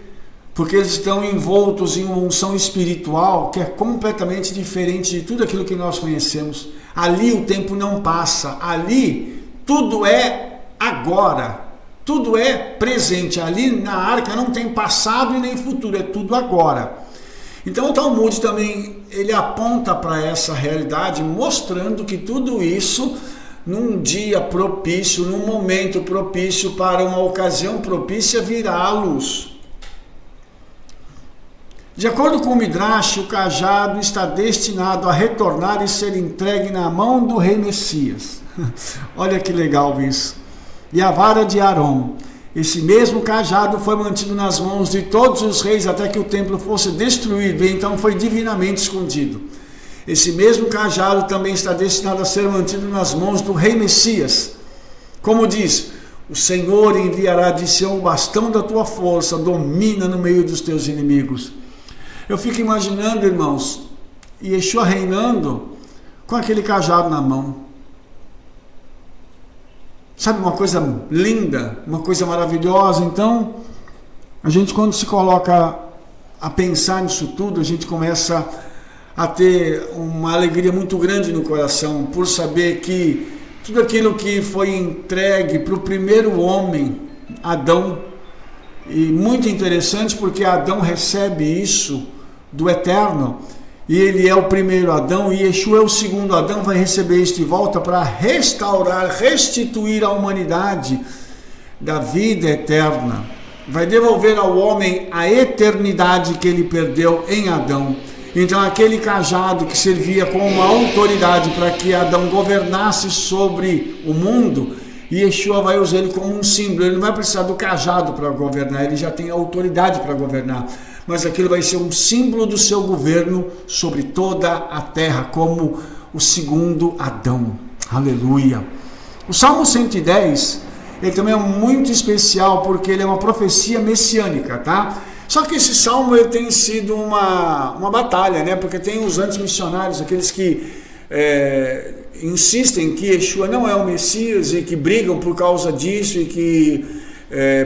Porque eles estão envoltos em uma unção espiritual que é completamente diferente de tudo aquilo que nós conhecemos. Ali o tempo não passa, ali tudo é agora, tudo é presente. Ali na arca não tem passado e nem futuro, é tudo agora. Então o Talmud também, ele aponta para essa realidade, mostrando que tudo isso, num dia propício, num momento propício, para uma ocasião propícia, virá à luz. De acordo com o Midrash, o cajado está destinado a retornar e ser entregue na mão do rei Messias. Olha que legal isso. E a vara de Arão, esse mesmo cajado foi mantido nas mãos de todos os reis até que o templo fosse destruído, e então foi divinamente escondido. Esse mesmo cajado também está destinado a ser mantido nas mãos do rei Messias. Como diz: o Senhor enviará de Sião o bastão da tua força, domina no meio dos teus inimigos. Eu fico imaginando, irmãos, Yeshua reinando com aquele cajado na mão. Sabe, uma coisa linda, uma coisa maravilhosa. Então, a gente, quando se coloca a pensar nisso tudo, a gente começa a ter uma alegria muito grande no coração, por saber que tudo aquilo que foi entregue para o primeiro homem, Adão, e muito interessante porque Adão recebe isso do Eterno, e ele é o primeiro Adão, e Yeshua é o segundo Adão, vai receber isso de volta para restaurar, restituir à humanidade da vida eterna. Vai devolver ao homem a eternidade que ele perdeu em Adão. Então aquele cajado que servia como uma autoridade para que Adão governasse sobre o mundo, Yeshua vai usar ele como um símbolo. Ele não vai precisar do cajado para governar, ele já tem autoridade para governar. Mas aquilo vai ser um símbolo do seu governo sobre toda a terra, como o segundo Adão. Aleluia! O Salmo 110, ele também é muito especial, porque ele é uma profecia messiânica, tá? Só que esse salmo, ele tem sido uma batalha, né? Porque tem os antimissionários, aqueles que insistem que Yeshua não é o Messias e que brigam por causa disso e que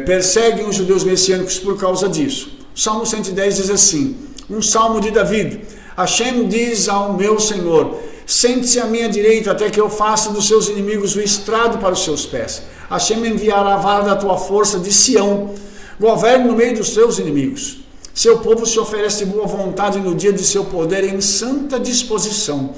perseguem os judeus messiânicos por causa disso. O Salmo 110 diz assim, um salmo de David: Hashem diz ao meu Senhor: sente-se à minha direita até que eu faça dos seus inimigos o estrado para os seus pés. Hashem enviará a vara da tua força de Sião, governe no meio dos teus inimigos. Seu povo se oferece de boa vontade no dia de seu poder, em santa disposição.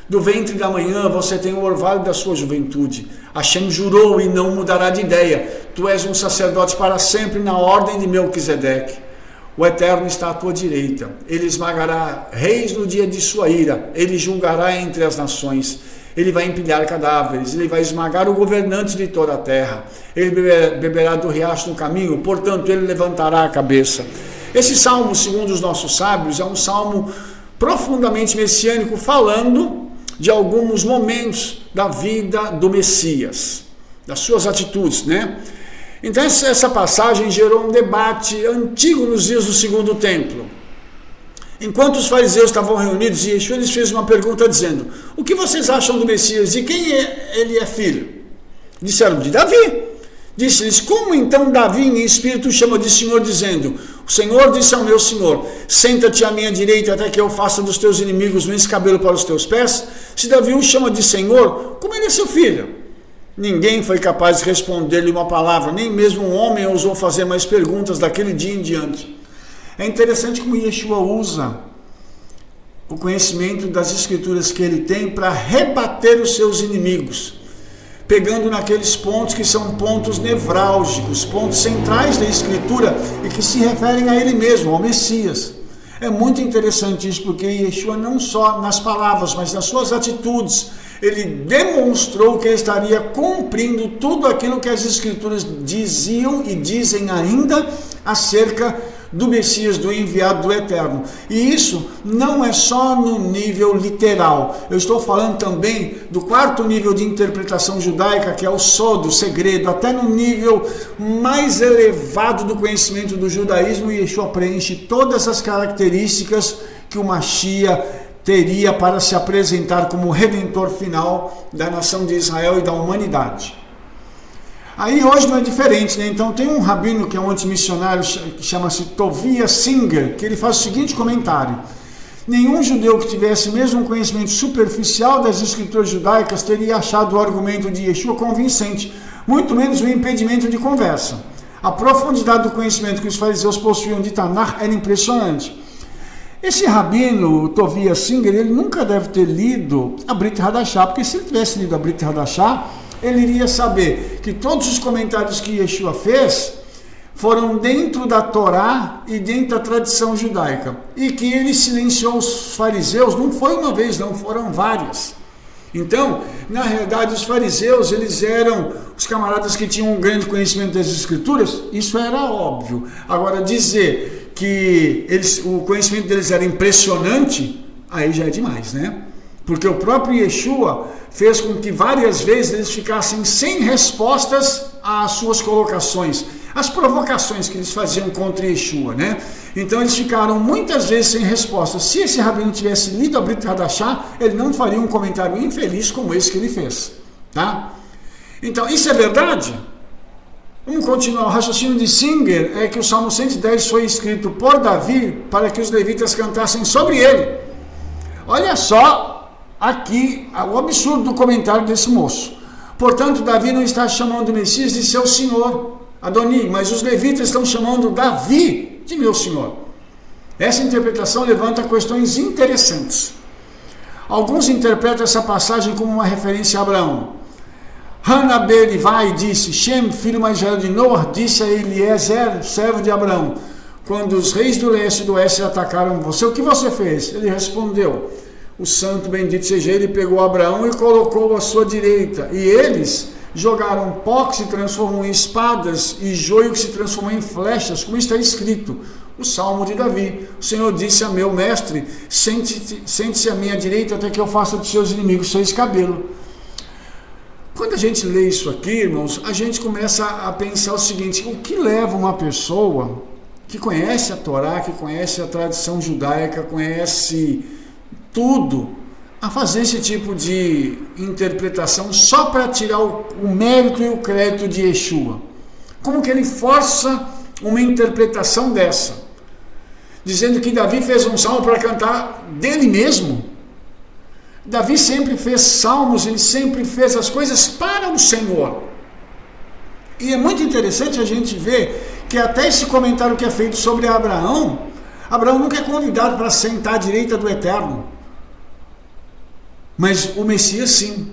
Do ventre da manhã você tem o orvalho da sua juventude. Hashem jurou e não mudará de ideia. Tu és um sacerdote para sempre na ordem de Melquisedeque. O Eterno está à tua direita. Ele esmagará reis no dia de sua ira. Ele julgará entre as nações. Ele vai empilhar cadáveres. Ele vai esmagar o governante de toda a terra. Ele beberá do riacho no caminho. Portanto, ele levantará a cabeça. Esse salmo, segundo os nossos sábios, é um salmo profundamente messiânico, falando de alguns momentos da vida do Messias, das suas atitudes, né? Então essa passagem gerou um debate antigo nos dias do Segundo Templo. Enquanto os fariseus estavam reunidos, Yeshua lhes fez uma pergunta dizendo: o que vocês acham do Messias? De quem ele é filho? Disseram: de Davi. Disse-lhes: como então Davi em espírito chama de Senhor, dizendo: o Senhor disse ao meu Senhor: senta-te à minha direita até que eu faça dos teus inimigos um escabelo para os teus pés? Se Davi o chama de Senhor, como ele é seu filho? Ninguém foi capaz de responder-lhe uma palavra, nem mesmo um homem ousou fazer mais perguntas daquele dia em diante. É interessante como Yeshua usa o conhecimento das Escrituras que ele tem para rebater os seus inimigos, pegando naqueles pontos que são pontos nevrálgicos, pontos centrais da Escritura e que se referem a ele mesmo, ao Messias. É muito interessante isso, porque Yeshua não só nas palavras, mas nas suas atitudes, ele demonstrou que ele estaria cumprindo tudo aquilo que as Escrituras diziam e dizem ainda acerca do Messias, do enviado do Eterno. E isso não é só no nível literal. Eu estou falando também do quarto nível de interpretação judaica, que é o sod, o segredo, até no nível mais elevado do conhecimento do judaísmo. Yeshua preenche todas as características que o Mashiach teria para se apresentar como redentor final da nação de Israel e da humanidade. Aí hoje não é diferente, né? Então tem um rabino que é um antimissionário, que chama-se Tovia Singer, que ele faz o seguinte comentário: nenhum judeu que tivesse mesmo um conhecimento superficial das escrituras judaicas teria achado o argumento de Yeshua convincente, muito menos um impedimento de conversa. A profundidade do conhecimento que os fariseus possuíam de Tanakh era impressionante. Esse rabino, Tovia Singer, ele nunca deve ter lido a Brit Hadashah, porque se ele tivesse lido a Brit Hadashah, ele iria saber que todos os comentários que Yeshua fez foram dentro da Torá e dentro da tradição judaica. E que ele silenciou os fariseus, não foi uma vez, não, foram várias. Então, na realidade, os fariseus, eles eram os camaradas que tinham um grande conhecimento das Escrituras, isso era óbvio. Agora, dizer que o conhecimento deles era impressionante, aí já é demais, né? Porque o próprio Yeshua fez com que várias vezes eles ficassem sem respostas às suas colocações, às provocações que eles faziam contra Yeshua, né? Então eles ficaram muitas vezes sem respostas. Se esse rabino tivesse lido a Brit Hadashah, ele não faria um comentário infeliz como esse que ele fez, tá? Então, isso é verdade? Vamos continuar. O raciocínio de Singer é que o Salmo 110 foi escrito por Davi para que os levitas cantassem sobre ele. Olha só aqui o absurdo do comentário desse moço. Portanto, Davi não está chamando o Messias de seu senhor, Adoni, mas os levitas estão chamando Davi de meu senhor. Essa interpretação levanta questões interessantes. Alguns interpretam essa passagem como uma referência a Abraão. Hanabeli vai e disse: Shem, filho mais velho de Noah, disse a Eliezer, servo de Abraão: quando os reis do leste e do oeste atacaram você, o que você fez? Ele respondeu: o santo bendito seja ele, pegou Abraão e colocou à sua direita, e eles jogaram pó que se transformou em espadas e joio que se transformou em flechas, como está escrito, o Salmo de Davi. O Senhor disse a meu mestre: sente-se à minha direita até que eu faça dos seus inimigos seu escabelo. Quando a gente lê isso aqui, irmãos, a gente começa a pensar o seguinte: o que leva uma pessoa que conhece a Torá, que conhece a tradição judaica, conhece tudo, a fazer esse tipo de interpretação só para tirar o mérito e o crédito de Yeshua? Como que ele força uma interpretação dessa, dizendo que Davi fez um salmo para cantar dele mesmo? Davi sempre fez salmos, ele sempre fez as coisas para o Senhor. E é muito interessante a gente ver que até esse comentário que é feito sobre Abraão nunca é convidado para sentar à direita do Eterno, mas o Messias sim.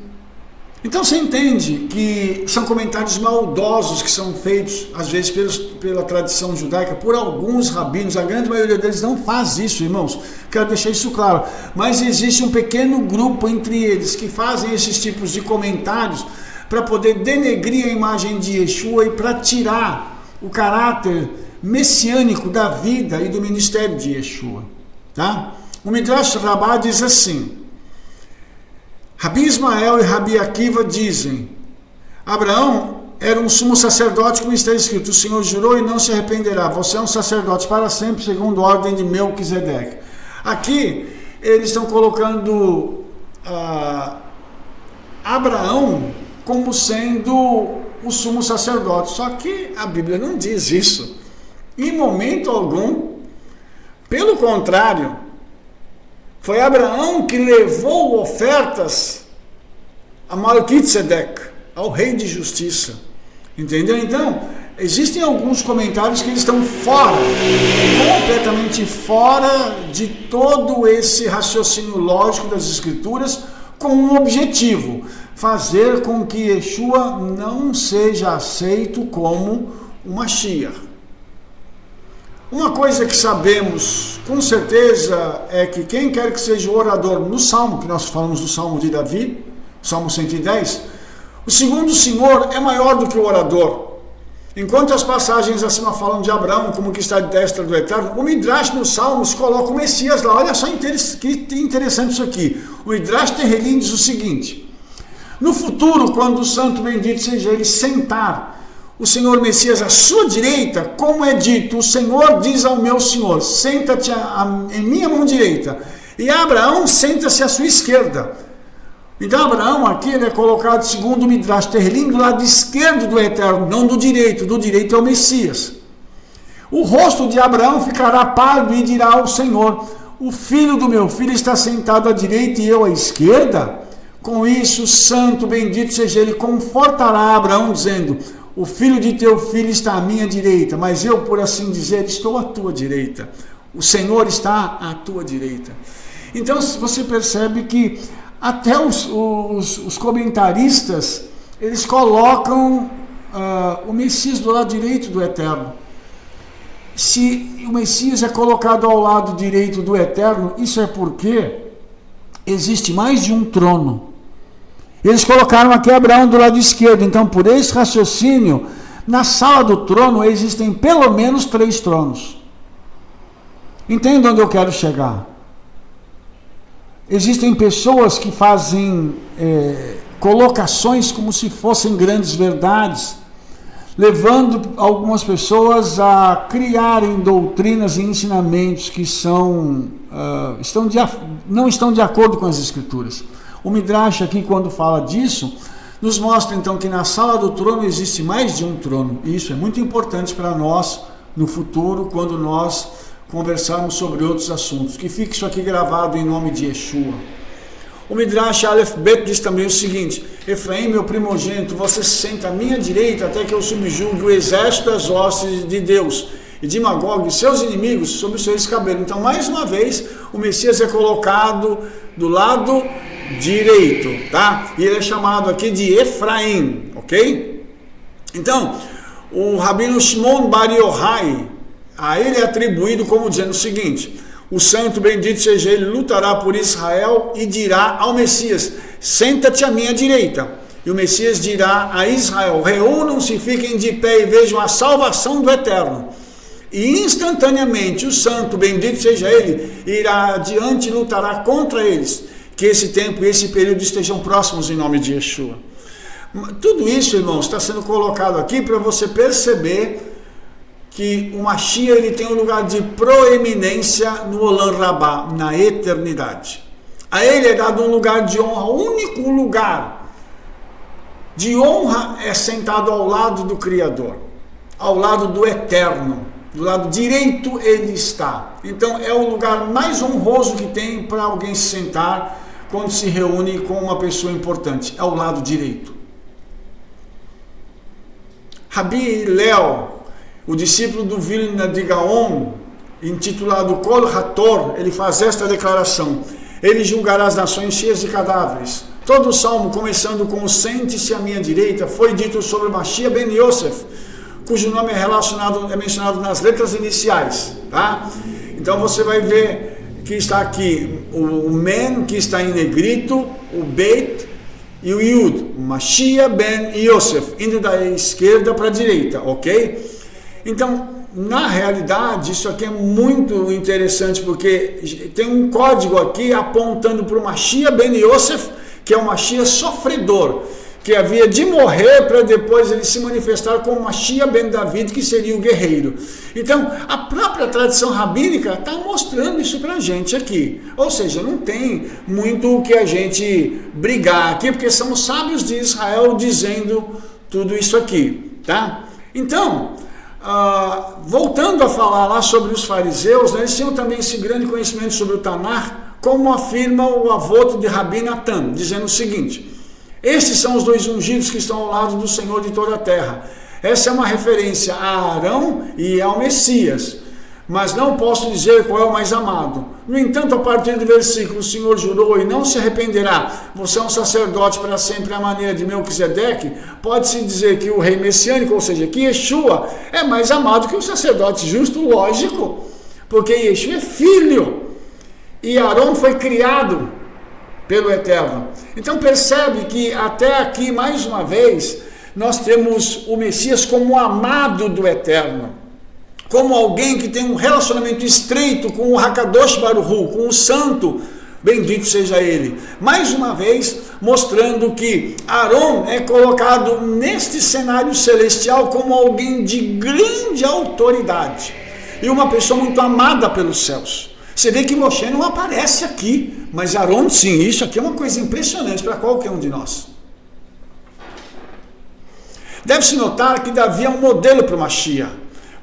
Então você entende que são comentários maldosos que são feitos, às vezes, pela tradição judaica, por alguns rabinos. A grande maioria deles não faz isso, irmãos. Quero deixar isso claro. Mas existe um pequeno grupo entre eles que fazem esses tipos de comentários para poder denegrir a imagem de Yeshua e para tirar o caráter messiânico da vida e do ministério de Yeshua. Tá? O Midrash Rabbah diz assim: Rabi Ismael e Rabi Akiva dizem: Abraão era um sumo sacerdote, como está escrito, o Senhor jurou e não se arrependerá, você é um sacerdote para sempre, segundo a ordem de Melquisedeque. Aqui, eles estão colocando Abraão como sendo o sumo sacerdote, só que a Bíblia não diz isso, em momento algum. Pelo contrário, foi Abraão que levou ofertas a Melquisedeque, ao rei de justiça. Entendeu? Então, existem alguns comentários que eles estão fora, completamente fora de todo esse raciocínio lógico das Escrituras, com um objetivo: fazer com que Yeshua não seja aceito como o Mashiach. Uma coisa que sabemos com certeza é que quem quer que seja o orador no Salmo, que nós falamos do Salmo de Davi, Salmo 110, o segundo Senhor é maior do que o orador. Enquanto as passagens acima falam de Abraão como que está à destra do Eterno, o Midrash nos Salmos coloca o Messias lá. Olha só que interessante isso aqui. O Midrash Terrelim diz o seguinte: no futuro, quando o santo bendito seja ele sentar o Senhor Messias à sua direita, como é dito, o Senhor diz ao meu Senhor: senta-te em minha mão direita, e Abraão senta-se à sua esquerda. Então Abraão aqui ele é colocado, segundo o Midrash Terrelim, do lado esquerdo do Eterno, não do direito é o Messias. O rosto de Abraão ficará pálido e dirá ao Senhor: o filho do meu filho está sentado à direita e eu à esquerda? Com isso, santo bendito seja ele, confortará Abraão, dizendo: o filho de teu filho está à minha direita, mas eu, por assim dizer, estou à tua direita. O Senhor está à tua direita. Então você percebe que até os comentaristas, eles colocam o Messias do lado direito do Eterno. Se o Messias é colocado ao lado direito do Eterno, isso é porque existe mais de um trono. Eles colocaram aqui Abraão do lado esquerdo, então por esse raciocínio, na sala do trono existem pelo menos 3 tronos. Entende onde eu quero chegar? Existem pessoas que fazem colocações como se fossem grandes verdades, levando algumas pessoas a criarem doutrinas e ensinamentos que não estão de acordo com as Escrituras. O Midrash aqui, quando fala disso, nos mostra então que na sala do trono existe mais de um trono, e isso é muito importante para nós no futuro, quando nós conversarmos sobre outros assuntos. Que fique isso aqui gravado em nome de Yeshua. O Midrash Aleph Bet diz também o seguinte: Efraim, meu primogênito, você se senta à minha direita até que eu subjugue o exército das hostes de Deus, e de Magog, seus inimigos, sobre os seus cabelos. Então, mais uma vez, o Messias é colocado do lado direito, tá? E ele é chamado aqui de Efraim, ok? Então, o Rabino Shimon Bar Yochai, a ele é atribuído como dizendo o seguinte: o santo bendito seja ele, lutará por Israel e dirá ao Messias: senta-te à minha direita. E o Messias dirá a Israel: reúnam-se, fiquem de pé e vejam a salvação do Eterno. E instantaneamente o santo bendito seja ele irá adiante e lutará contra eles. Que esse tempo e esse período estejam próximos em nome de Yeshua. Tudo isso, irmãos, está sendo colocado aqui para você perceber que o Mashiach ele tem um lugar de proeminência no Olam Rabá, na eternidade. A ele é dado um lugar de honra, o único lugar de honra é sentado ao lado do Criador, ao lado do Eterno, do lado direito ele está. Então é o lugar mais honroso que tem para alguém se sentar quando se reúne com uma pessoa importante, é o lado direito. Rabi Léo, o discípulo do Vilna de Gaon, intitulado Kol Hator, ele faz esta declaração: ele julgará as nações cheias de cadáveres. Todo o salmo, começando com o sente-se à minha direita, foi dito sobre Mashiach ben Yosef, cujo nome é mencionado nas letras iniciais, tá? Então você vai ver que está aqui o Men, que está em negrito, o Beit e o Yud, Mashiach ben Yosef, indo da esquerda para a direita, ok? Então, na realidade, isso aqui é muito interessante, porque tem um código aqui apontando para o Mashiach ben Yosef, que é o Mashiach sofredor, que havia de morrer para depois ele se manifestar como Mashiach ben David, que seria o guerreiro. Então, a própria tradição rabínica está mostrando isso para a gente aqui. Ou seja, não tem muito o que a gente brigar aqui, porque são os sábios de Israel dizendo tudo isso aqui, tá? Então, voltando a falar lá sobre os fariseus, né, eles tinham também esse grande conhecimento sobre o Tanar, como afirma o avô de Rabi Natan, dizendo o seguinte: estes são os dois ungidos que estão ao lado do Senhor de toda a terra. Essa é uma referência a Arão e ao Messias, mas não posso dizer qual é o mais amado. No entanto, a partir do versículo, o Senhor jurou e não se arrependerá, você é um sacerdote para sempre à maneira de Melquisedeque. Pode-se dizer que o rei messiânico, ou seja, que Yeshua é mais amado que o sacerdote justo, lógico, porque Yeshua é filho e Arão foi criado pelo Eterno. Então percebe que até aqui, mais uma vez, nós temos o Messias como o amado do Eterno, como alguém que tem um relacionamento estreito com o Hakadosh Baruch Hu, com o Santo, bendito seja ele. Mais uma vez, mostrando que Arão é colocado neste cenário celestial como alguém de grande autoridade e uma pessoa muito amada pelos céus. Você vê que Moshe não aparece aqui, mas Arão sim. Isso aqui é uma coisa impressionante para qualquer um de nós. Deve-se notar que Davi é um modelo para o Mashiach.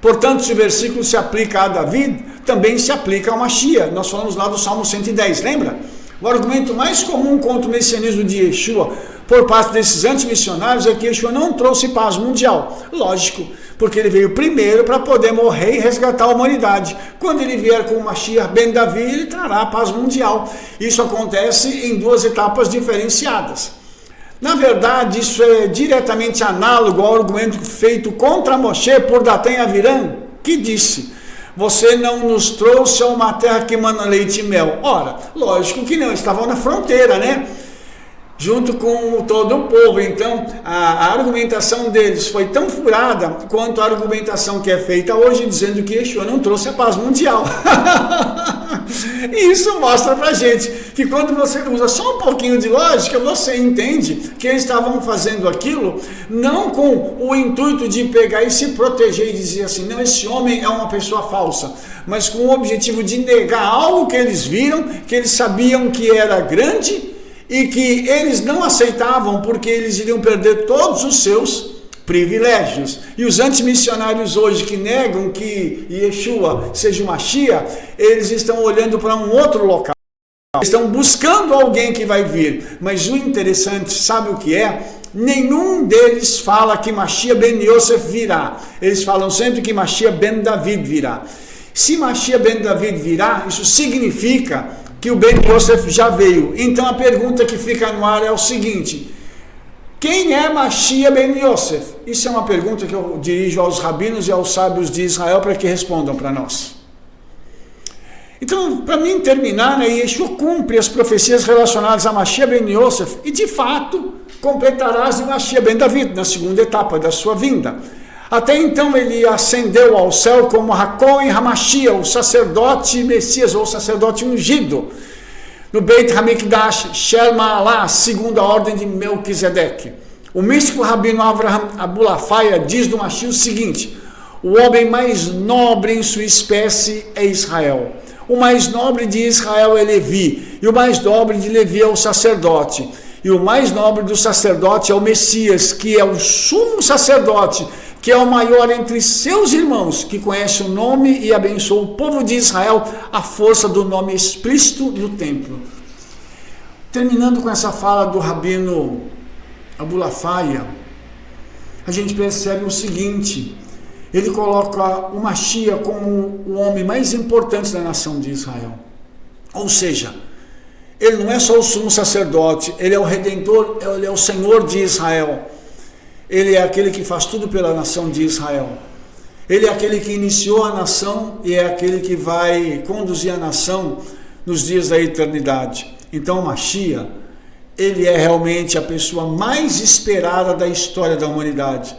Portanto, se o versículo se aplica a Davi, também se aplica ao Mashiach. Nós falamos lá do Salmo 110, lembra? O argumento mais comum contra o messianismo de Yeshua por parte desses antimissionários é que Yeshua não trouxe paz mundial. Lógico, porque ele veio primeiro para poder morrer e resgatar a humanidade. Quando ele vier com o Mashiach ben Davi, ele trará a paz mundial. Isso acontece em duas etapas diferenciadas. Na verdade, isso é diretamente análogo ao argumento feito contra Moshe por Datã e Aviram, que disse: você não nos trouxe a uma terra que mana leite e mel. Ora, lógico que não, estavam na fronteira, né? Junto com todo o povo. Então, a argumentação deles foi tão furada quanto a argumentação que é feita hoje, dizendo que Yeshua não trouxe a paz mundial. E isso mostra pra gente que quando você usa só um pouquinho de lógica, você entende que eles estavam fazendo aquilo não com o intuito de pegar e se proteger e dizer assim, não, esse homem é uma pessoa falsa, mas com o objetivo de negar algo que eles viram, que eles sabiam que era grande e que eles não aceitavam porque eles iriam perder todos os seus privilégios. E os antimissionários hoje que negam que Yeshua seja o Mashiach, eles estão olhando para um outro local. Eles estão buscando alguém que vai vir. Mas o interessante, sabe o que é? Nenhum deles fala que Mashiach ben Yosef virá. Eles falam sempre que Mashiach ben David virá. Se Mashiach ben David virá, isso significa que o ben Yosef já veio. Então a pergunta que fica no ar é o seguinte: quem é Mashiach ben Yosef? Isso é uma pergunta que eu dirijo aos rabinos e aos sábios de Israel para que respondam para nós. Então, para mim terminar, né, Yeshua cumpre as profecias relacionadas a Mashiach ben Yosef e, de fato, completará as de Mashiach ben David, na segunda etapa da sua vinda. Até então, ele ascendeu ao céu como Hakohen HaMashiach, o sacerdote Messias, ou sacerdote ungido, no Beit HaMikdash, Shel Ma'alah, segundo a ordem de Melquisedeque. O místico rabino Avraham Abulafaia diz do Mashiach o seguinte: o homem mais nobre em sua espécie é Israel. O mais nobre de Israel é Levi, e o mais nobre de Levi é o sacerdote. E o mais nobre do sacerdote é o Messias, que é o sumo sacerdote, que é o maior entre seus irmãos, que conhece o nome e abençoa o povo de Israel, a força do nome explícito no templo. Terminando com essa fala do rabino Abulafaia, a gente percebe o seguinte: ele coloca o Mashiach como o homem mais importante da nação de Israel. Ou seja, ele não é só o sumo sacerdote, ele é o Redentor, ele é o Senhor de Israel. Ele é aquele que faz tudo pela nação de Israel. Ele é aquele que iniciou a nação e é aquele que vai conduzir a nação nos dias da eternidade. Então, o Mashiach, ele é realmente a pessoa mais esperada da história da humanidade.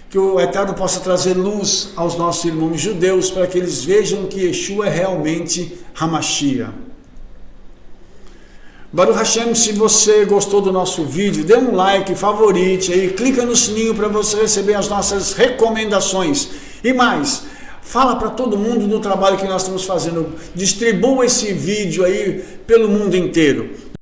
Que o Eterno possa trazer luz aos nossos irmãos judeus para que eles vejam que Yeshua é realmente HaMashiach. Baruch Hashem, se você gostou do nosso vídeo, dê um like, favorite aí, clica no sininho para você receber as nossas recomendações. E mais, fala para todo mundo do trabalho que nós estamos fazendo, distribua esse vídeo aí pelo mundo inteiro.